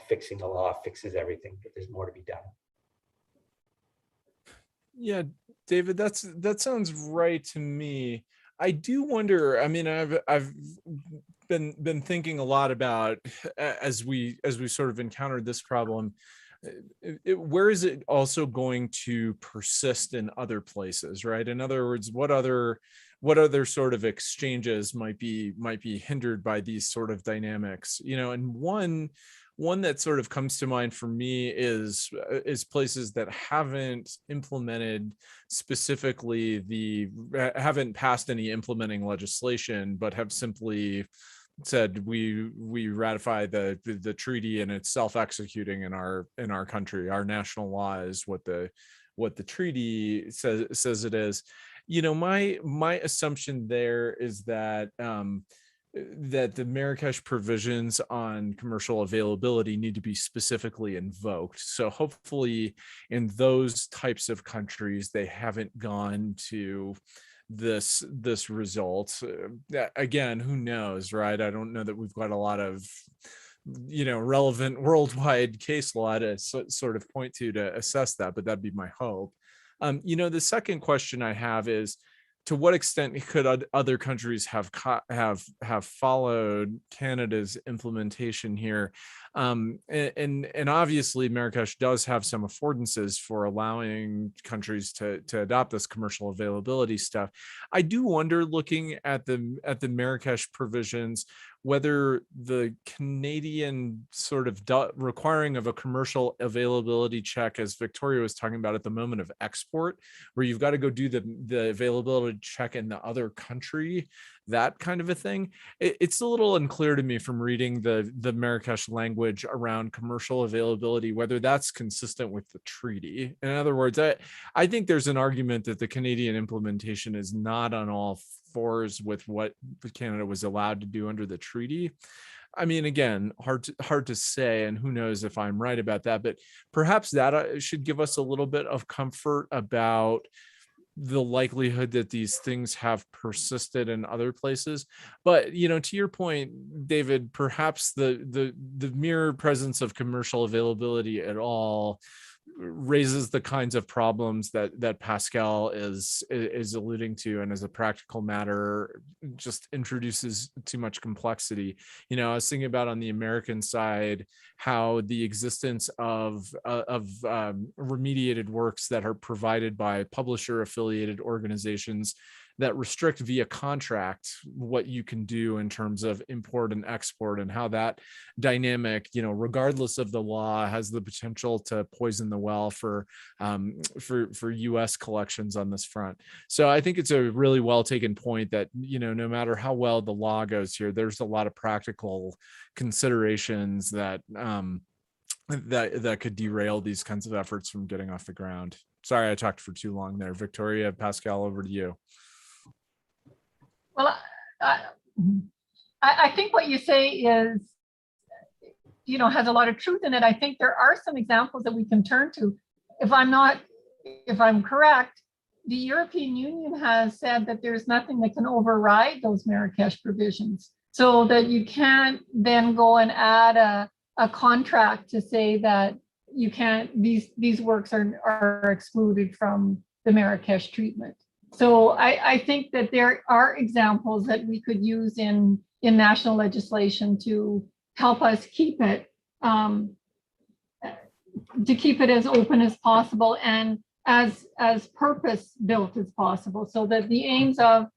Speaker 2: fixing the law fixes everything, that there's more to be done.
Speaker 1: Yeah, David, that sounds right to me. I do wonder, I mean, I've been thinking a lot about, as we sort of encountered this problem, where is it also going to persist in other places, right? In other words, what other sort of exchanges might be hindered by these sort of dynamics, and one that sort of comes to mind for me is places that haven't implemented specifically haven't passed any implementing legislation, but have simply said we ratify the treaty and it's self-executing in our country. Our national law is what the treaty says it is. My assumption there is that that the Marrakesh provisions on commercial availability need to be specifically invoked. So hopefully in those types of countries, they haven't gone to this result. Again, who knows, right? I don't know that we've got a lot of relevant worldwide case law to sort of point to assess that, but that'd be my hope. The second question I have is, to what extent could other countries have followed Canada's implementation here? And obviously Marrakesh does have some affordances for allowing countries to adopt this commercial availability stuff. I do wonder, looking at the Marrakesh provisions, whether the Canadian sort of requiring of a commercial availability check, as Victoria was talking about at the moment of export, where you've got to go do the availability check in the other country, that kind of a thing. It's a little unclear to me from reading the Marrakesh language around commercial availability, whether that's consistent with the treaty. In other words, I think there's an argument that the Canadian implementation is not on all fours with what Canada was allowed to do under the treaty. I mean, again, hard to say, and who knows if I'm right about that, but perhaps that should give us a little bit of comfort about the likelihood that these things have persisted in other places. But to your point, David, perhaps the mere presence of commercial availability at all raises the kinds of problems that Pascal is alluding to, and as a practical matter, just introduces too much complexity. You know, I was thinking about on the American side how the existence of remediated works that are provided by publisher affiliated organizations that restrict via contract what you can do in terms of import and export, and how that dynamic, you know, regardless of the law, has the potential to poison the well for US collections on this front. So I think it's a really well taken point that, you know, no matter how well the law goes here, there's a lot of practical considerations that that could derail these kinds of efforts from getting off the ground. Sorry, I talked for too long there. Victoria, Pascal, over to you.
Speaker 4: Well, I think what you say is, you know, has a lot of truth in it. I think there are some examples that we can turn to. If I'm correct, the European Union has said that there's nothing that can override those Marrakesh provisions, so that you can't then go and add a contract to say that you can't, these works are excluded from the Marrakesh treatment. So I think that there are examples that we could use in national legislation to help us keep it as open as possible and as purpose built as possible, so that the aims of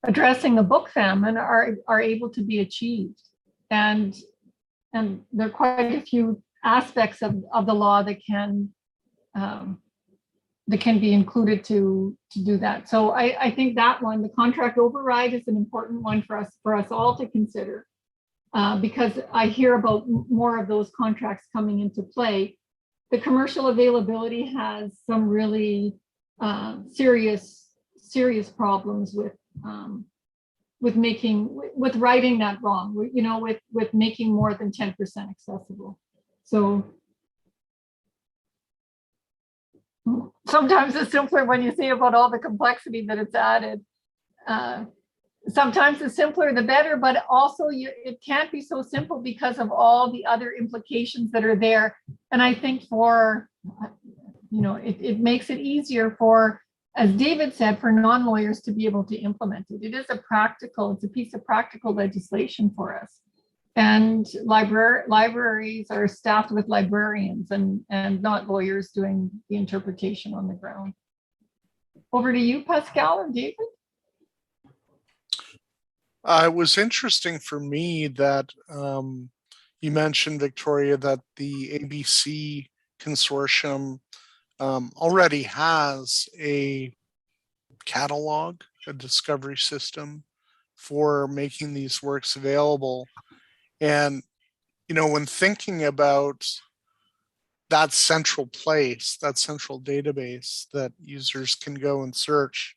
Speaker 4: addressing the book famine are able to be achieved. And there are quite a few aspects of the law that can be included to do that. So I think that one, the contract override, is an important one for us all to consider, because I hear about more of those contracts coming into play. The commercial availability has some really serious problems with righting that wrong, you know, with making more than 10% accessible. So sometimes it's simpler when you say about all the complexity that it's added. Sometimes the simpler the better, but also it can't be so simple because of all the other implications that are there. And I think it makes it easier for, as David said, for non-lawyers to be able to implement it. It's a piece of practical legislation for us. And libraries are staffed with librarians and not lawyers doing the interpretation on the ground. Over to you, Pascal or David.
Speaker 3: It was interesting for me that you mentioned, Victoria, that the ABC consortium already has a catalog, a discovery system for making these works available. And, you know, when thinking about that central place, that central database that users can go and search,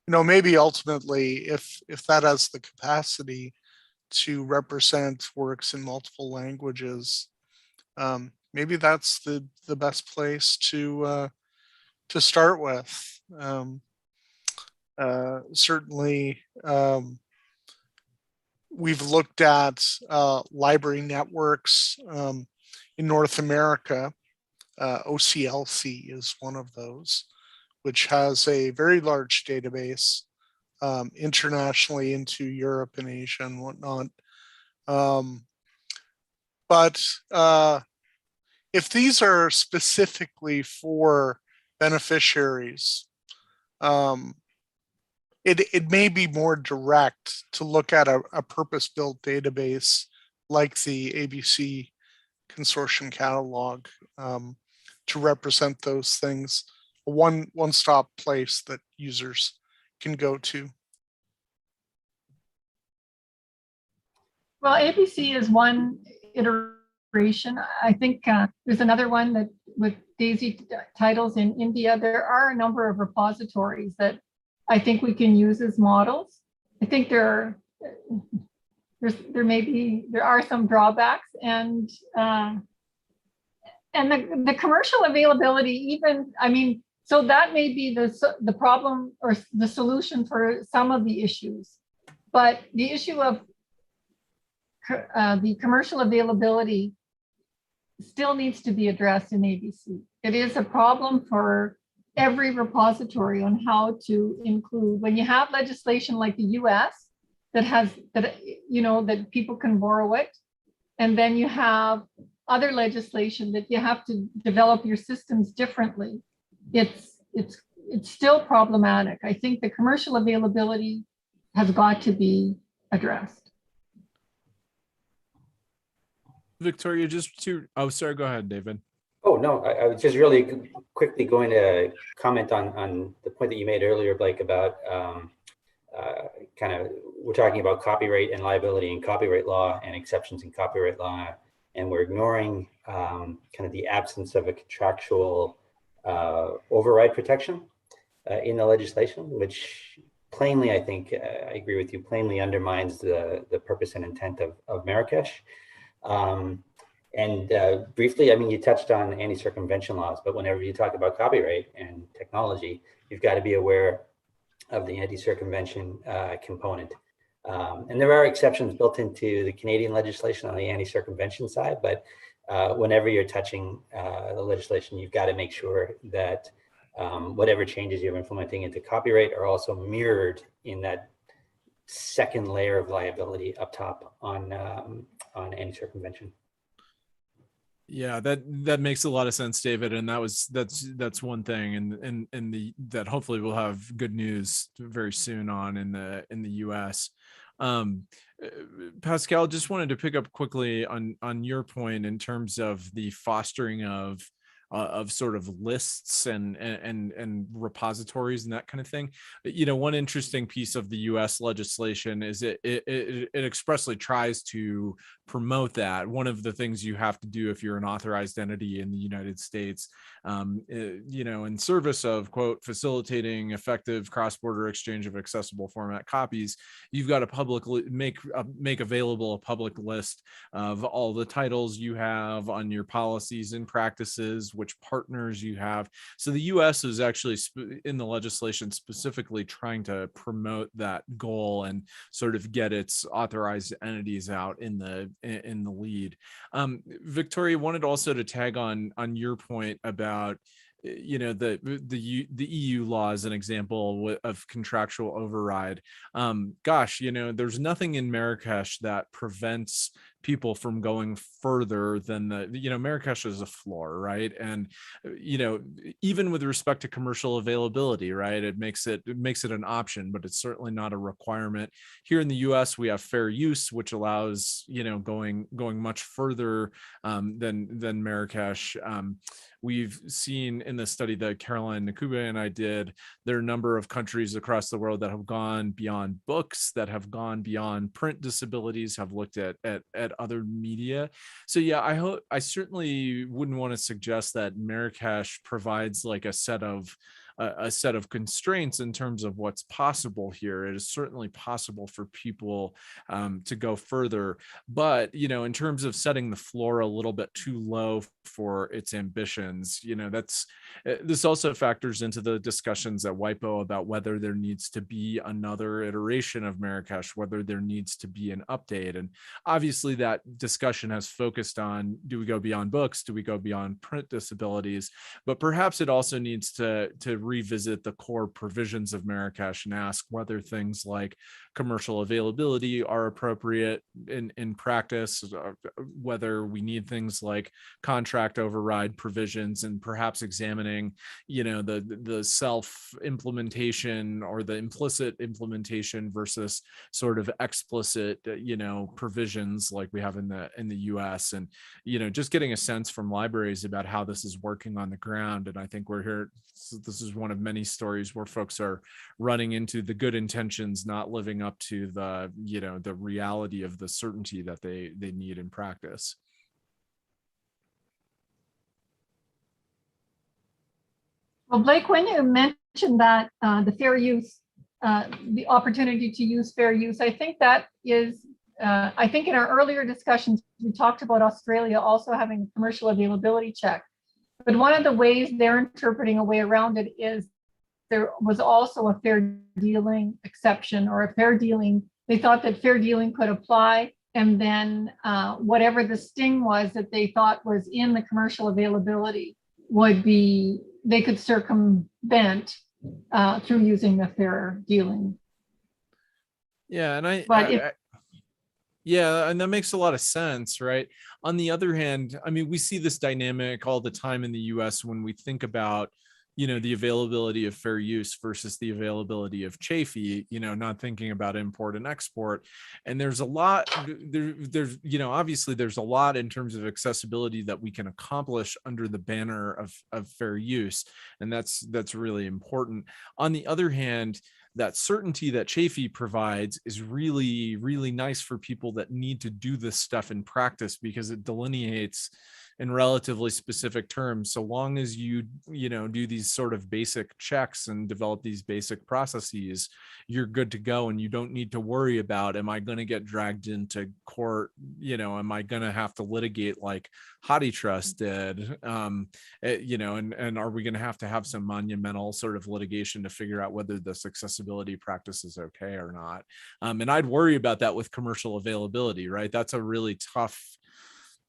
Speaker 3: you know, maybe ultimately, if that has the capacity to represent works in multiple languages, maybe that's the best place to start with. Certainly, we've looked at library networks in North America. OCLC is one of those, which has a very large database internationally into Europe and Asia and whatnot. But if these are specifically for beneficiaries, it may be more direct to look at a purpose-built database like the ABC Consortium catalog to represent those things, a one-stop place that users can go to.
Speaker 4: Well, ABC is one iteration. I think there's another one that with DAISY titles in India. There are a number of repositories that I think we can use as models. I think there are some drawbacks, and the commercial availability, even, I mean, so that may be the problem or the solution for some of the issues, but the issue of the commercial availability still needs to be addressed in ABC. It is a problem for every repository on how to include, when you have legislation like the US that people can borrow it, and then you have other legislation that you have to develop your systems differently. It's still problematic. I think the commercial availability has got to be addressed.
Speaker 1: Victoria, sorry, go ahead, David.
Speaker 2: Oh, no, I was just really quickly going to comment on the point that you made earlier, Blake, about we're talking about copyright and liability in copyright law and exceptions in copyright law, and we're ignoring kind of the absence of a contractual override protection in the legislation, which plainly, I think, I agree with you, plainly undermines the purpose and intent of Marrakesh. Briefly, I mean, you touched on anti-circumvention laws, but whenever you talk about copyright and technology, you've got to be aware of the anti-circumvention component. And there are exceptions built into the Canadian legislation on the anti-circumvention side, but whenever you're touching the legislation, you've got to make sure that whatever changes you're implementing into copyright are also mirrored in that second layer of liability up top on anti-circumvention.
Speaker 1: Yeah, that makes a lot of sense, David, and that's one thing, and that hopefully we'll have good news very soon on in the US. Pascal, just wanted to pick up quickly on your point in terms of the fostering of sort of lists and repositories and that kind of thing. One interesting piece of the US legislation is it expressly tries to promote that. One of the things you have to do if you're an authorized entity in the United States, in service of, quote, facilitating effective cross-border exchange of accessible format copies, you've got to publicly make available a public list of all the titles you have on your policies and practices, which partners you have. So the US is actually in the legislation specifically trying to promote that goal and sort of get its authorized entities out in the lead. Victoria, wanted also to tag on your point about the EU law as an example of contractual override. There's nothing in Marrakesh that prevents people from going further than Marrakesh is a floor, right? And even with respect to commercial availability, right, it makes it an option, but it's certainly not a requirement. Here in the US, we have fair use, which allows going much further than Marrakesh. We've seen in the study that Caroline Nakube and I did, there are a number of countries across the world that have gone beyond books, that have gone beyond print disabilities, have looked at other media. So yeah, I certainly wouldn't want to suggest that Marrakesh provides like a set of constraints in terms of what's possible here. It is certainly possible for people to go further, but in terms of setting the floor a little bit too low for its ambitions, this also factors into the discussions at WIPO about whether there needs to be another iteration of Marrakesh, whether there needs to be an update. And obviously that discussion has focused on, do we go beyond books? Do we go beyond print disabilities? But perhaps it also needs to revisit the core provisions of Marrakesh and ask whether things like commercial availability are appropriate in practice, whether we need things like contract override provisions, and perhaps examining, the self-implementation or the implicit implementation versus sort of explicit, provisions like we have in the US, and, just getting a sense from libraries about how this is working on the ground. And I think we're here, this is one of many stories where folks are running into the good intentions, not living up to the reality of the certainty that they need in practice.
Speaker 4: Well, Blake, when you mentioned that the fair use, the opportunity to use fair use, I think that is, I think in our earlier discussions, we talked about Australia also having a commercial availability check. But one of the ways they're interpreting a way around it is there was also a fair dealing exception, or a fair dealing. They thought that fair dealing could apply and then whatever the sting was that they thought was in the commercial availability would be, they could circumvent through using the fair dealing.
Speaker 1: Yeah, and
Speaker 4: But
Speaker 1: yeah, and that makes a lot of sense, right? On the other hand, I mean, we see this dynamic all the time in the US when we think about, the availability of fair use versus the availability of CIPPIC, not thinking about import and export. And there's a lot, there's, obviously there's a lot in terms of accessibility that we can accomplish under the banner of fair use. And that's really important. On the other hand, that certainty that CIPPIC provides is really, really nice for people that need to do this stuff in practice, because it delineates in relatively specific terms. So long as you do these sort of basic checks and develop these basic processes, you're good to go, and you don't need to worry about, am I going to get dragged into court? Am I going to have to litigate like Hottie Trust did? And are we going to have some monumental sort of litigation to figure out whether this accessibility practice is okay or not? And I'd worry about that with commercial availability, right? That's a really tough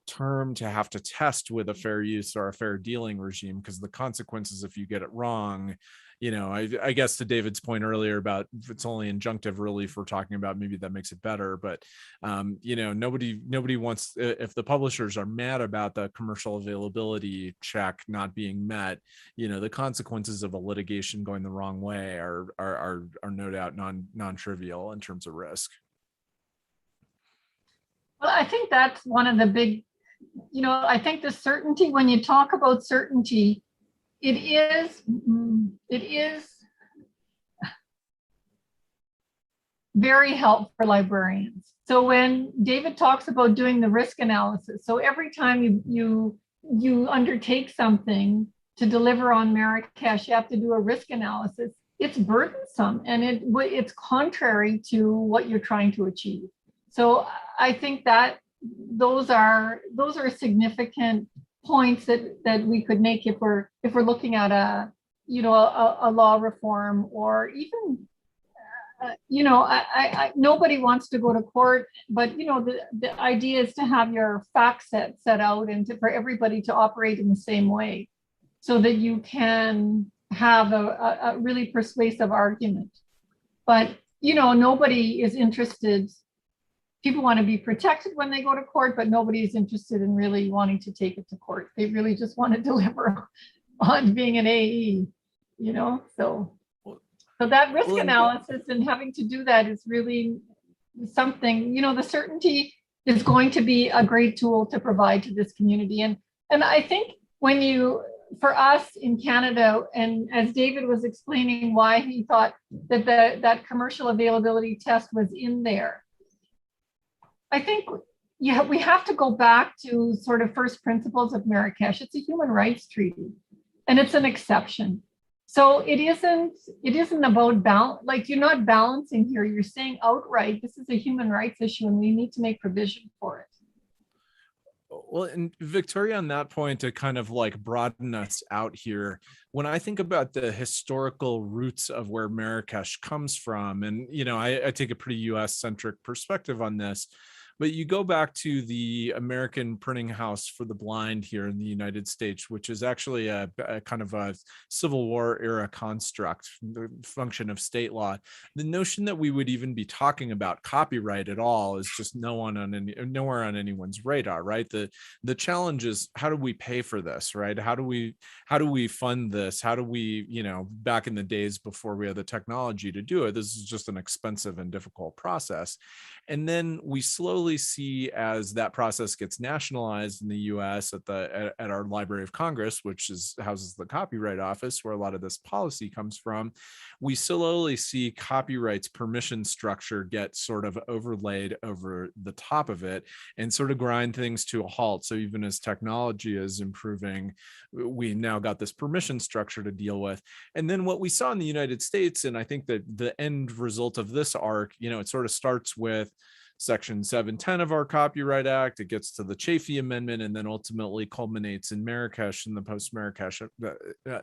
Speaker 1: term to have to test with a fair use or a fair dealing regime, because the consequences if you get it wrong, I guess to David's point earlier about if it's only injunctive relief we're talking about, maybe that makes it better. But nobody wants, if the publishers are mad about the commercial availability check not being met, the consequences of a litigation going the wrong way are no doubt non-trivial in terms of risk.
Speaker 4: well, I think that's one of the big, I think the certainty, when you talk about certainty, it is very helpful for librarians. So when David talks about doing the risk analysis, so every time you undertake something to deliver on Marrakesh, you have to do a risk analysis. It's burdensome, and it's contrary to what you're trying to achieve. So I think that those are significant points that we could make if we're looking at a law reform, or even nobody wants to go to court, but the idea is to have your fact set out and for everybody to operate in the same way, so that you can have a really persuasive argument. But nobody is interested. People want to be protected when they go to court, but nobody is interested in really wanting to take it to court. They really just want to deliver on being an AE, so that risk analysis and having to do that is really something, the certainty is going to be a great tool to provide to this community. And I think for us in Canada, and as David was explaining why he thought that that commercial availability test was in there, I think we have to go back to sort of first principles of Marrakesh. It's a human rights treaty, and it's an exception. So it isn't about balance. Like, you're not balancing here. You're saying outright, this is a human rights issue, and we need to make provision for it.
Speaker 1: Well, and Victoria, on that point, to kind of like broaden us out here, when I think about the historical roots of where Marrakesh comes from, and I take a pretty US centric perspective on this, but you go back to the American Printing House for the Blind here in the United States, which is actually a kind of a Civil War era construct, the function of state law. The notion that we would even be talking about copyright at all is just nowhere on anyone's radar, right? The challenge is, how do we pay for this, right? How do we fund this? How do we, back in the days before we had the technology to do it, this is just an expensive and difficult process. And then we slowly see, as that process gets nationalized in the US at our Library of Congress, which houses the Copyright Office, where a lot of this policy comes from, we slowly see copyright's permission structure get sort of overlaid over the top of it and sort of grind things to a halt. So even as technology is improving, we now got this permission structure to deal with. And then what we saw in the United States, and I think that the end result of this arc, it sort of starts with Section 710 of our Copyright Act. It gets to the CIPPIC Amendment, and then ultimately culminates in Marrakesh and the post-Marrakesh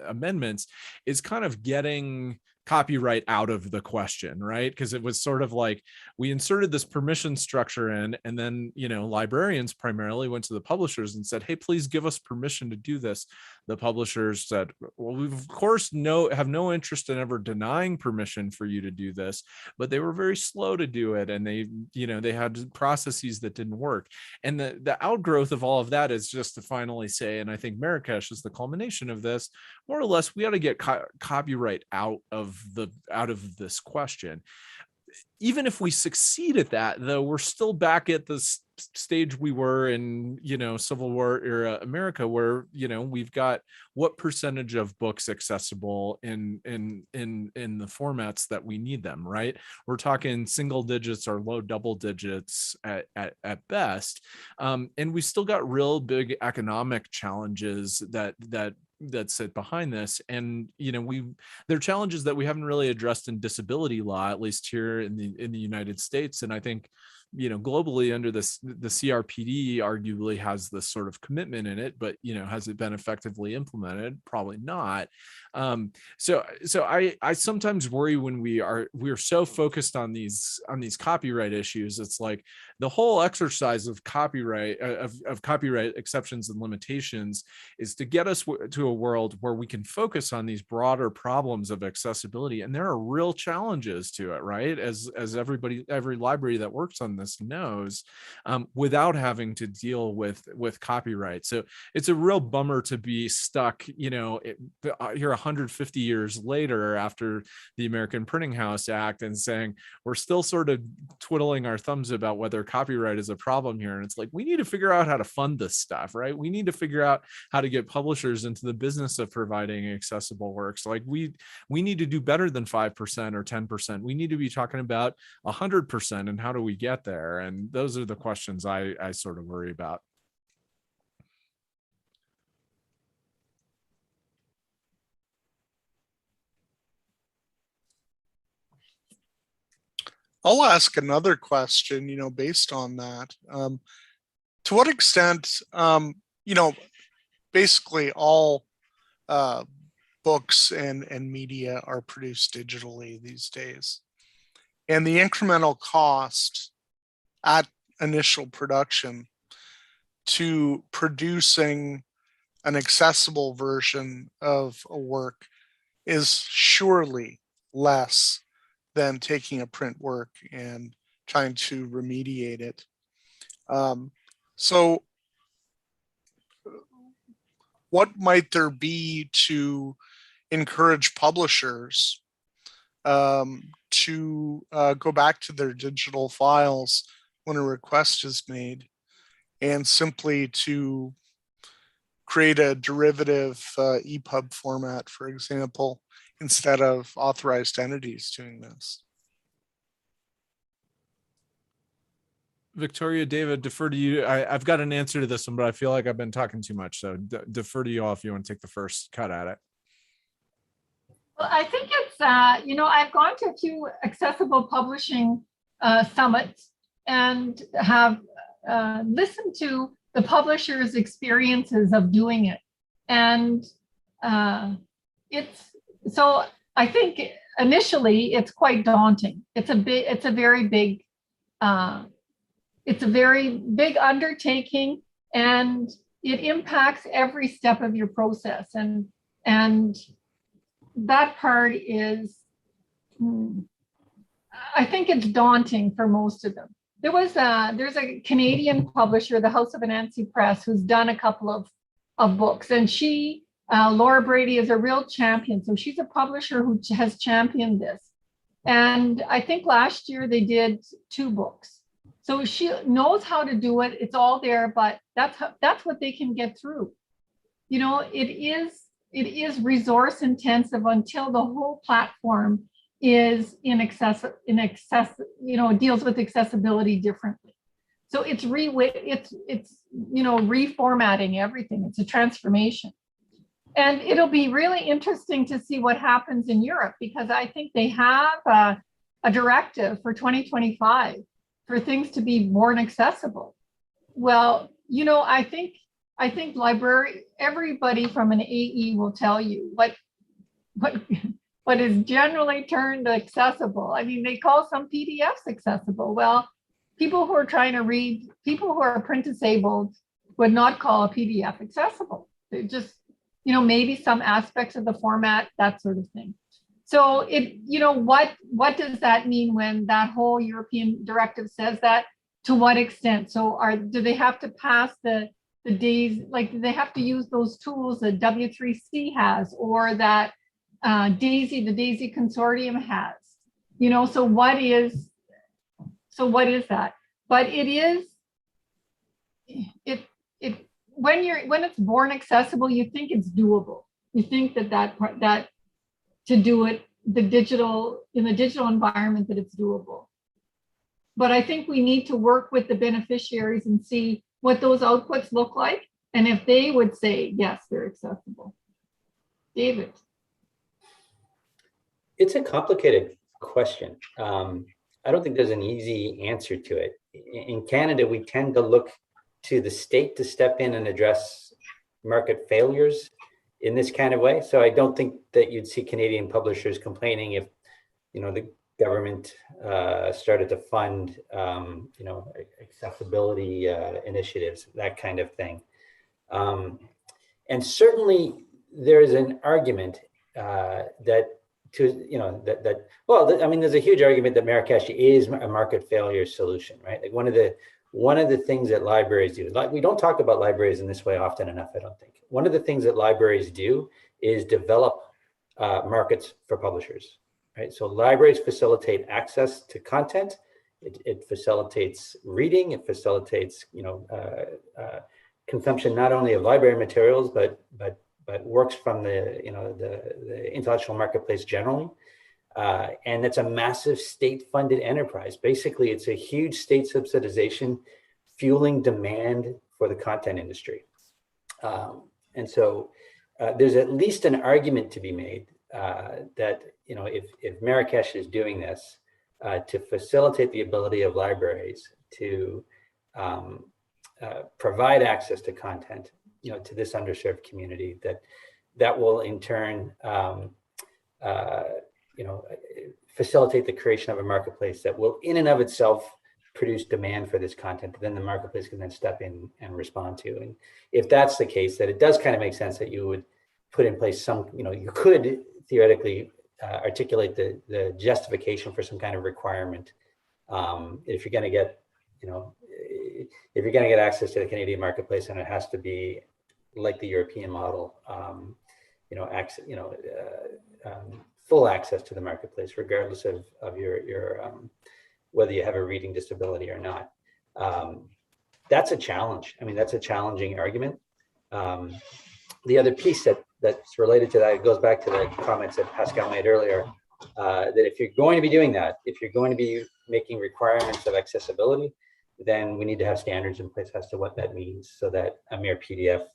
Speaker 1: amendments, is kind of getting copyright out of the question, right? Because it was sort of like we inserted this permission structure in, and then, you know, librarians primarily went to the publishers and said, hey, please give us permission to do this. The publishers said, well, we of course have no interest in ever denying permission for you to do this, but they were very slow to do it, and they, you know, they had processes that didn't work. And the outgrowth of all of that is just to finally say, and I think Marrakesh is the culmination of this, more or less, we ought to get copyright out of this question. Even if we succeed at that, though, we're still back at the stage we were in, you know, Civil War era America, where, you know, we've got what percentage of books accessible in the formats that we need them, right? We're talking single digits or low double digits at best, and we still got real big economic challenges that sit behind this. And, you know, there are challenges that we haven't really addressed in disability law, at least here in the United States. And I think, you know, globally under this, the CRPD arguably has this sort of commitment in it, but, you know, has it been effectively implemented? Probably not. So I sometimes worry when we're so focused on these copyright issues. It's like the whole exercise of copyright exceptions and limitations is to get us to a world where we can focus on these broader problems of accessibility. And there are real challenges to it, right? As every library that works on this knows, without having to deal with copyright. So it's a real bummer to be stuck, you know, here 150 years later after the American Printing House Act, and saying we're still sort of twiddling our thumbs about whether copyright is a problem here. And it's like, we need to figure out how to fund this stuff, right? We need to figure out how to get publishers into the business of providing accessible works. Like we need to do better than 5% or 10%. We need to be talking about 100%, and how do we get there? And those are the questions I sort of worry about.
Speaker 3: I'll ask another question, you know, based on that. To what extent, you know, basically all books and media are produced digitally these days. And the incremental cost at initial production to producing an accessible version of a work is surely less than taking a print work and trying to remediate it. So what might there be to encourage publishers to go back to their digital files when a request is made, and simply to create a derivative EPUB format, for example, instead of authorized entities doing this?
Speaker 1: Victoria, David, defer to you. I've got an answer to this one, but I feel like I've been talking too much. So defer to you all if you want to take the first cut at it.
Speaker 4: Well, I think it's, you know, I've gone to a few accessible publishing summits and have listened to the publishers' experiences of doing it. And so I think initially it's quite daunting. It's a very big undertaking, and it impacts every step of your process. And that part is, I think it's daunting for most of them. There's a Canadian publisher, the House of Anansi Press, who's done a couple of books, and she, Laura Brady, is a real champion. So she's a publisher who has championed this. And I think last year they did 2 books. So she knows how to do it. It's all there, but that's what they can get through. You know, it is resource intensive until the whole platform is you know, deals with accessibility differently. So it's you know, reformatting everything. It's a transformation. And it'll be really interesting to see what happens in Europe, because I think they have a directive for 2025 for things to be more accessible. Well, you know, I think everybody from an AE will tell you what but is generally termed accessible. I mean, they call some PDFs accessible. Well, people who are trying to read, people who are print disabled would not call a PDF accessible. They just, maybe some aspects of the format, that sort of thing. So what does that mean when that whole European directive says that? To what extent? So do they have to pass the days, like do they have to use those tools that W3C has, or that the DAISY consortium has? So what is that? But when it's born accessible, you think it's doable. You think that to do it in the digital environment, that it's doable. But I think we need to work with the beneficiaries and see what those outputs look like, and if they would say, yes, they're accessible. David.
Speaker 2: It's a complicated question. I don't think there's an easy answer to it. In Canada, we tend to look to the state to step in and address market failures in this kind of way. So I don't think that you'd see Canadian publishers complaining if, the government started to fund, accessibility initiatives, that kind of thing. And certainly there is an argument there's a huge argument that Marrakesh is a market failure solution, right? Like one of the things that libraries do, like we don't talk about libraries in this way often enough, I don't think. One of the things that libraries do is develop markets for publishers, right? So libraries facilitate access to content. It facilitates reading. It facilitates, consumption not only of library materials, but works from the intellectual marketplace generally. And it's a massive state-funded enterprise. Basically, it's a huge state subsidization fueling demand for the content industry. And so there's at least an argument to be made that, if Marrakesh is doing this to facilitate the ability of libraries to provide access to content, to this underserved community, that will in turn, facilitate the creation of a marketplace that will in and of itself produce demand for this content, then the marketplace can then step in and respond to. And if that's the case, that it does kind of make sense that you would put in place some, you could theoretically articulate the justification for some kind of requirement. If you're going to get, if you're going to get access to the Canadian marketplace, and it has to be like the European model, full access to the marketplace, regardless of your whether you have a reading disability or not. That's a challenge. I mean, that's a challenging argument. The other piece that's related to that, it goes back to the comments that Pascal made earlier, that if you're going to be doing that, if you're going to be making requirements of accessibility, then we need to have standards in place as to what that means, so that a mere PDF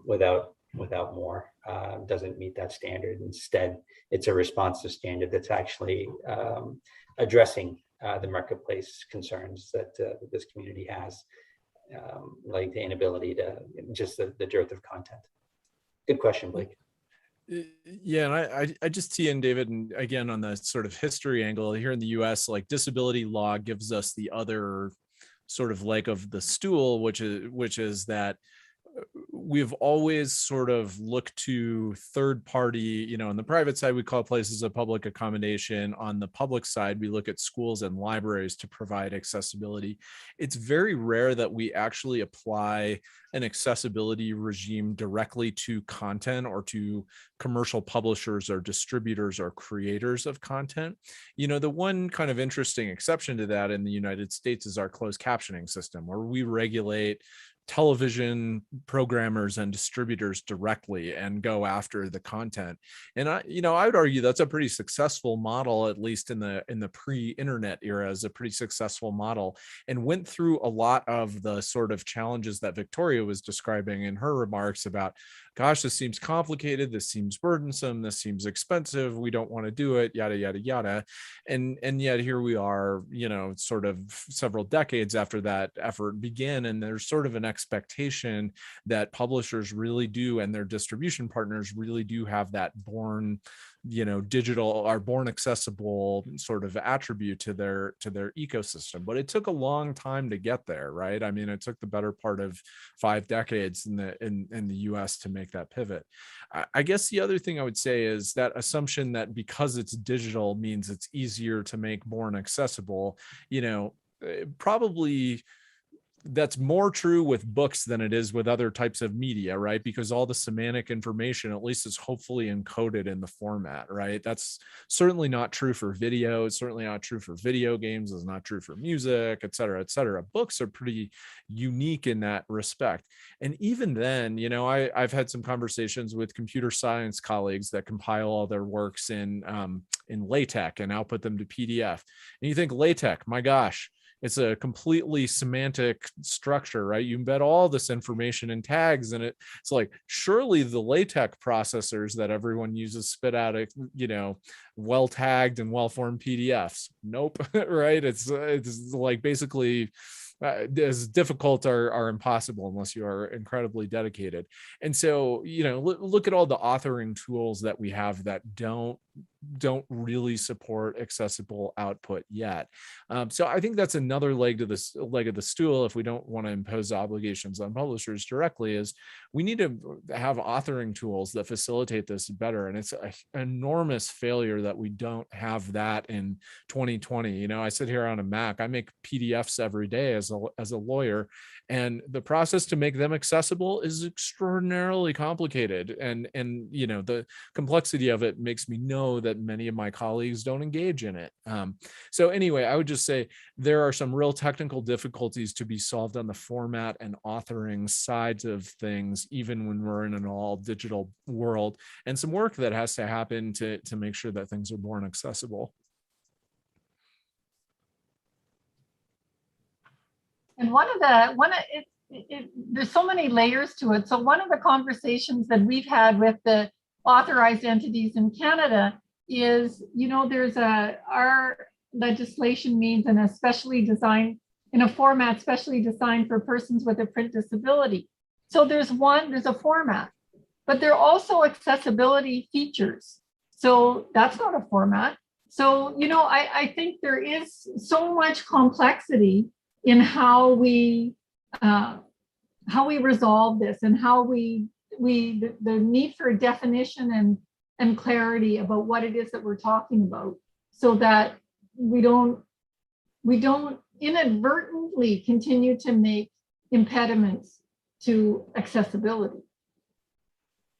Speaker 2: without more doesn't meet that standard. Instead, it's a responsive standard that's actually addressing the marketplace concerns that this community has, like the inability to, just the dearth of content. Good question, Blake.
Speaker 1: Yeah, and I just see in David, and again on the sort of history angle here in the US, like disability law gives us the other sort of leg of the stool, which is that we've always sort of looked to third party, on the private side, we call places of public accommodation. On the public side, we look at schools and libraries to provide accessibility. It's very rare that we actually apply an accessibility regime directly to content or to commercial publishers or distributors or creators of content. The one kind of interesting exception to that in the United States is our closed captioning system, where we regulate television programmers and distributors directly and go after the content. And I would argue that's a pretty successful model, at least in the pre-internet era, is a pretty successful model, and went through a lot of the sort of challenges that Victoria was describing in her remarks about, gosh, this seems complicated, this seems burdensome, this seems expensive, we don't want to do it, yada, yada, yada. And yet here we are, sort of several decades after that effort began, and there's sort of an expectation that publishers really do, and their distribution partners really do have that born digital are born accessible sort of attribute to their ecosystem. But it took a long time to get there, right? I mean, it took the better part of 5 decades in the US to make that pivot. I guess the other thing I would say is that assumption that because it's digital means it's easier to make born accessible, probably that's more true with books than it is with other types of media, right? Because all the semantic information, at least, is hopefully encoded in the format, right? That's certainly not true for video. It's certainly not true for video games. It's not true for music, et cetera, et cetera. Books are pretty unique in that respect. And even then, I've had some conversations with computer science colleagues that compile all their works in LaTeX and output them to PDF. And you think LaTeX, my gosh, it's a completely semantic structure, right? You embed all this information in tags, and it's like, surely the LaTeX processors that everyone uses spit out, well tagged and well formed PDFs. Nope, right? It's like basically as difficult are impossible unless you are incredibly dedicated. And so, look at all the authoring tools that we have that don't really support accessible output yet. So I think that's another leg of the stool. If we don't want to impose obligations on publishers directly, is we need to have authoring tools that facilitate this better. And it's an enormous failure that we don't have that in 2020. I sit here on a Mac, I make PDFs every day as a lawyer, and the process to make them accessible is extraordinarily complicated. And the complexity of it makes me know that many of my colleagues don't engage in it. So anyway, I would just say there are some real technical difficulties to be solved on the format and authoring sides of things, even when we're in an all digital world, and some work that has to happen to make sure that things are born accessible.
Speaker 4: And there's so many layers to it. So one of the conversations that we've had with the authorized entities in Canada is, there's our legislation means in a format specially designed for persons with a print disability. So there's a format, but there are also accessibility features. So that's not a format. So, I think there is so much complexity in how we resolve this, and how the need for definition and clarity about what it is that we're talking about, so that we don't inadvertently continue to make impediments to accessibility.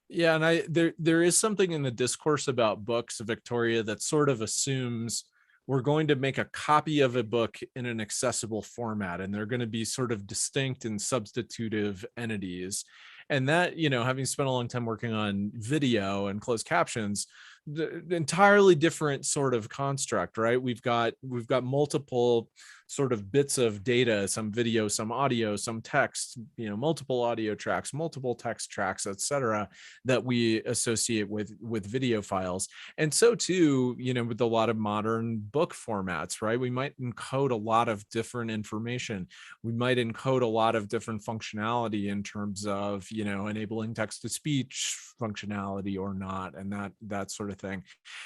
Speaker 1: Yeah, and there is something in the discourse about books, Victoria, that sort of assumes we're going to make a copy of a book in an accessible format, and they're going to be sort of distinct and substitutive entities. And that, having spent a long time working on video and closed captions, the entirely different sort of construct, right? We've got multiple sort of bits of data, some video, some audio, some text, multiple audio tracks, multiple text tracks, etc., that we associate with video files. And so too, with a lot of modern book formats, right? We might encode a lot of different information. We might encode a lot of different functionality in terms of, enabling text-to-speech functionality or not, and that sort of thing.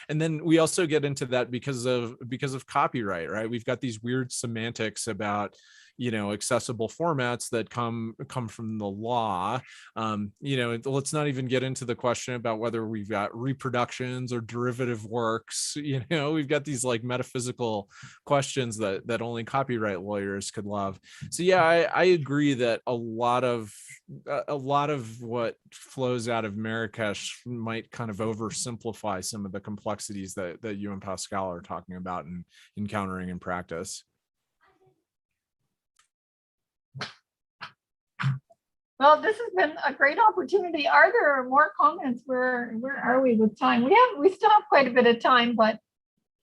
Speaker 1: And then we also get into that because of copyright, right? We've got these weird semantics about accessible formats that come from the law. Let's not even get into the question about whether we've got reproductions or derivative works. We've got these like metaphysical questions that only copyright lawyers could love. So yeah, I agree that a lot of what flows out of Marrakesh might kind of oversimplify some of the complexities that you and Pascal are talking about and encountering in practice.
Speaker 4: Well, this has been a great opportunity. Are there more comments? Where are we with time? We still have quite a bit of time, but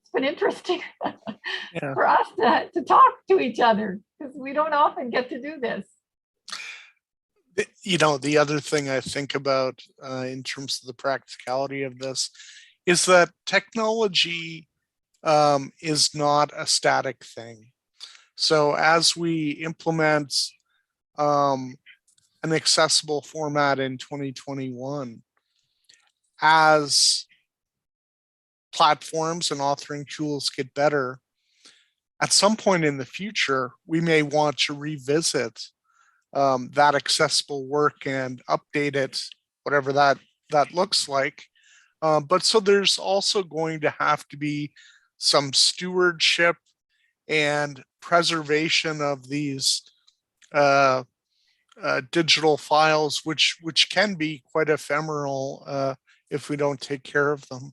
Speaker 4: it's been interesting for us to talk to each other, because we don't often get to do this.
Speaker 3: The other thing I think about in terms of the practicality of this is that technology is not a static thing. So as we implement an accessible format in 2021, as platforms and authoring tools get better, at some point in the future, we may want to revisit that accessible work and update it, whatever that looks like. But so there's also going to have to be some stewardship and preservation of these digital files, which can be quite ephemeral if we don't take care of them.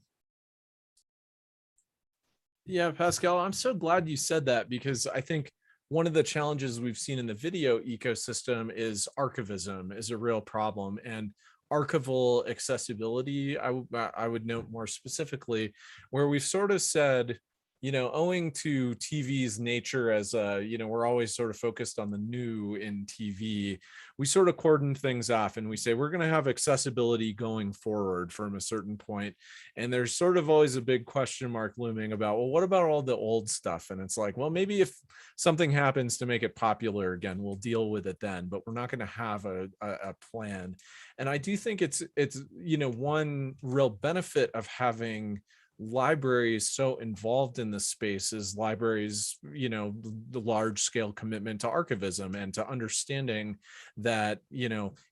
Speaker 1: Yeah, Pascal, I'm so glad you said that, because I think one of the challenges we've seen in the video ecosystem is archivism is a real problem, and archival accessibility, I would note more specifically, where we've sort of said, owing to TV's nature as we're always sort of focused on the new in TV, we sort of cordon things off and we say we're going to have accessibility going forward from a certain point. And there's sort of always a big question mark looming about, well, what about all the old stuff? And it's like, well, maybe if something happens to make it popular again, we'll deal with it then, but we're not going to have a plan. And I do think it's one real benefit of having libraries so involved in this space is libraries, the large scale commitment to archivism and to understanding that,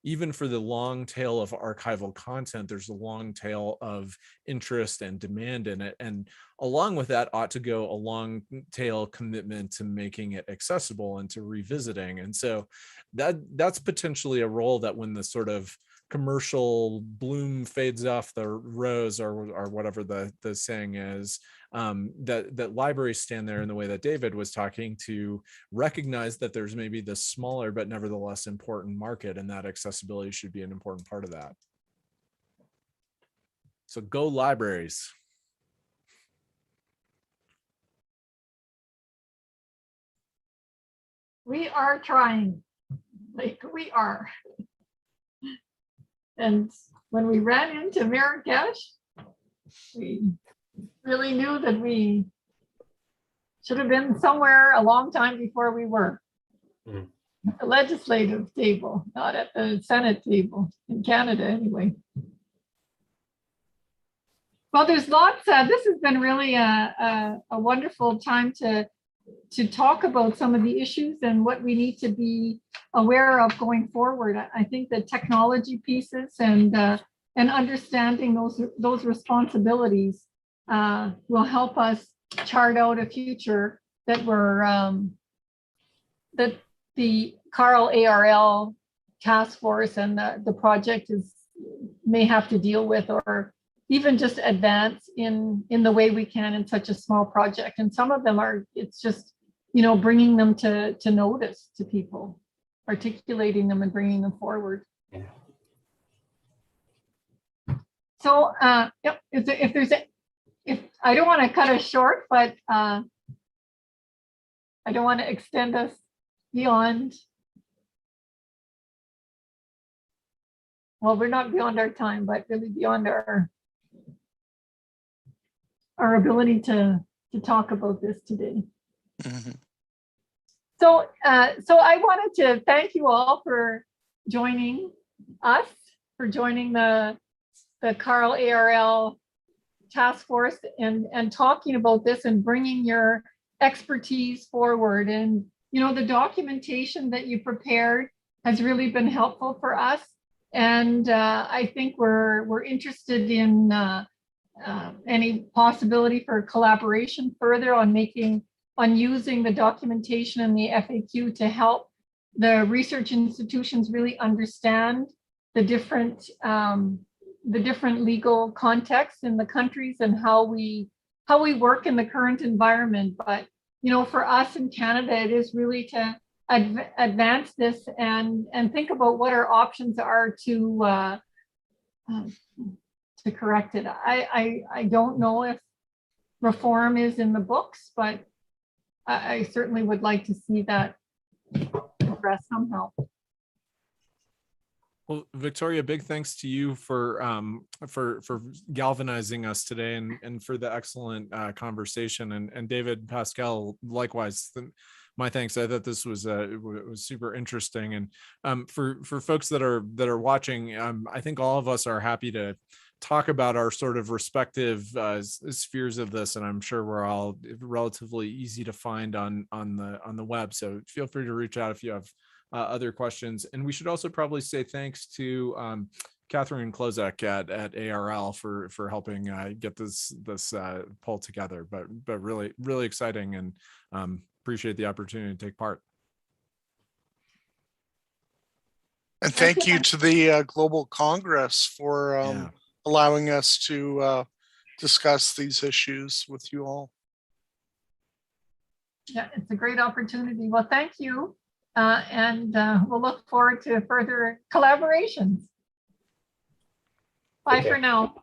Speaker 1: even for the long tail of archival content, there's a long tail of interest and demand in it. And along with that ought to go a long tail commitment to making it accessible and to revisiting. And so that's potentially a role that when the sort of commercial bloom fades off the rose, or whatever the saying is, that libraries stand there in the way that David was talking, to recognize that there's maybe this smaller but nevertheless important market, and that accessibility should be an important part of that. So go libraries.
Speaker 4: We are trying, we are. And when we ran into Marrakesh, we really knew that we should have been somewhere a long time before we were. At the legislative table, not at the Senate table, in Canada anyway. Well, there's lots, this has been really a wonderful time to talk about some of the issues and what we need to be aware of going forward. I think the technology pieces and understanding those responsibilities will help us chart out a future that that the ARL task force and the project may have to deal with, or even just advance in the way we can in such a small project. And some of them are, it's just, bringing them to notice to people, articulating them and bringing them forward.
Speaker 2: Yeah.
Speaker 4: So, if I don't want to cut us short, but I don't want to extend us beyond. Well, we're not beyond our time, but really beyond our ability to talk about this today.
Speaker 3: Mm-hmm.
Speaker 4: So I wanted to thank you all for joining us, for joining the ARL task force and talking about this and bringing your expertise forward. And, the documentation that you prepared has really been helpful for us. And I think we're interested in any possibility for collaboration further on using the documentation and the FAQ to help the research institutions really understand the different legal contexts in the countries and how we work in the current environment. But for us in Canada, it is really to advance this and think about what our options are to correct it. I don't know if reform is in the books, but I certainly would like to see that addressed somehow.
Speaker 1: Well, Victoria, big thanks to you for galvanizing us today and for the excellent conversation. And David, Pascal, likewise, my thanks. I thought this was super interesting. And for folks that are watching, I think all of us are happy to talk about our sort of respective spheres of this, and I'm sure we're all relatively easy to find on the web. So feel free to reach out if you have other questions. And we should also probably say thanks to Katherine and Klosek at ARL for helping get this poll together. But really exciting, and appreciate the opportunity to take part.
Speaker 3: And thank you to the Global Congress for allowing us to discuss these issues with you all.
Speaker 4: Yeah, it's a great opportunity. Well, thank you. And we'll look forward to further collaborations. Bye for now.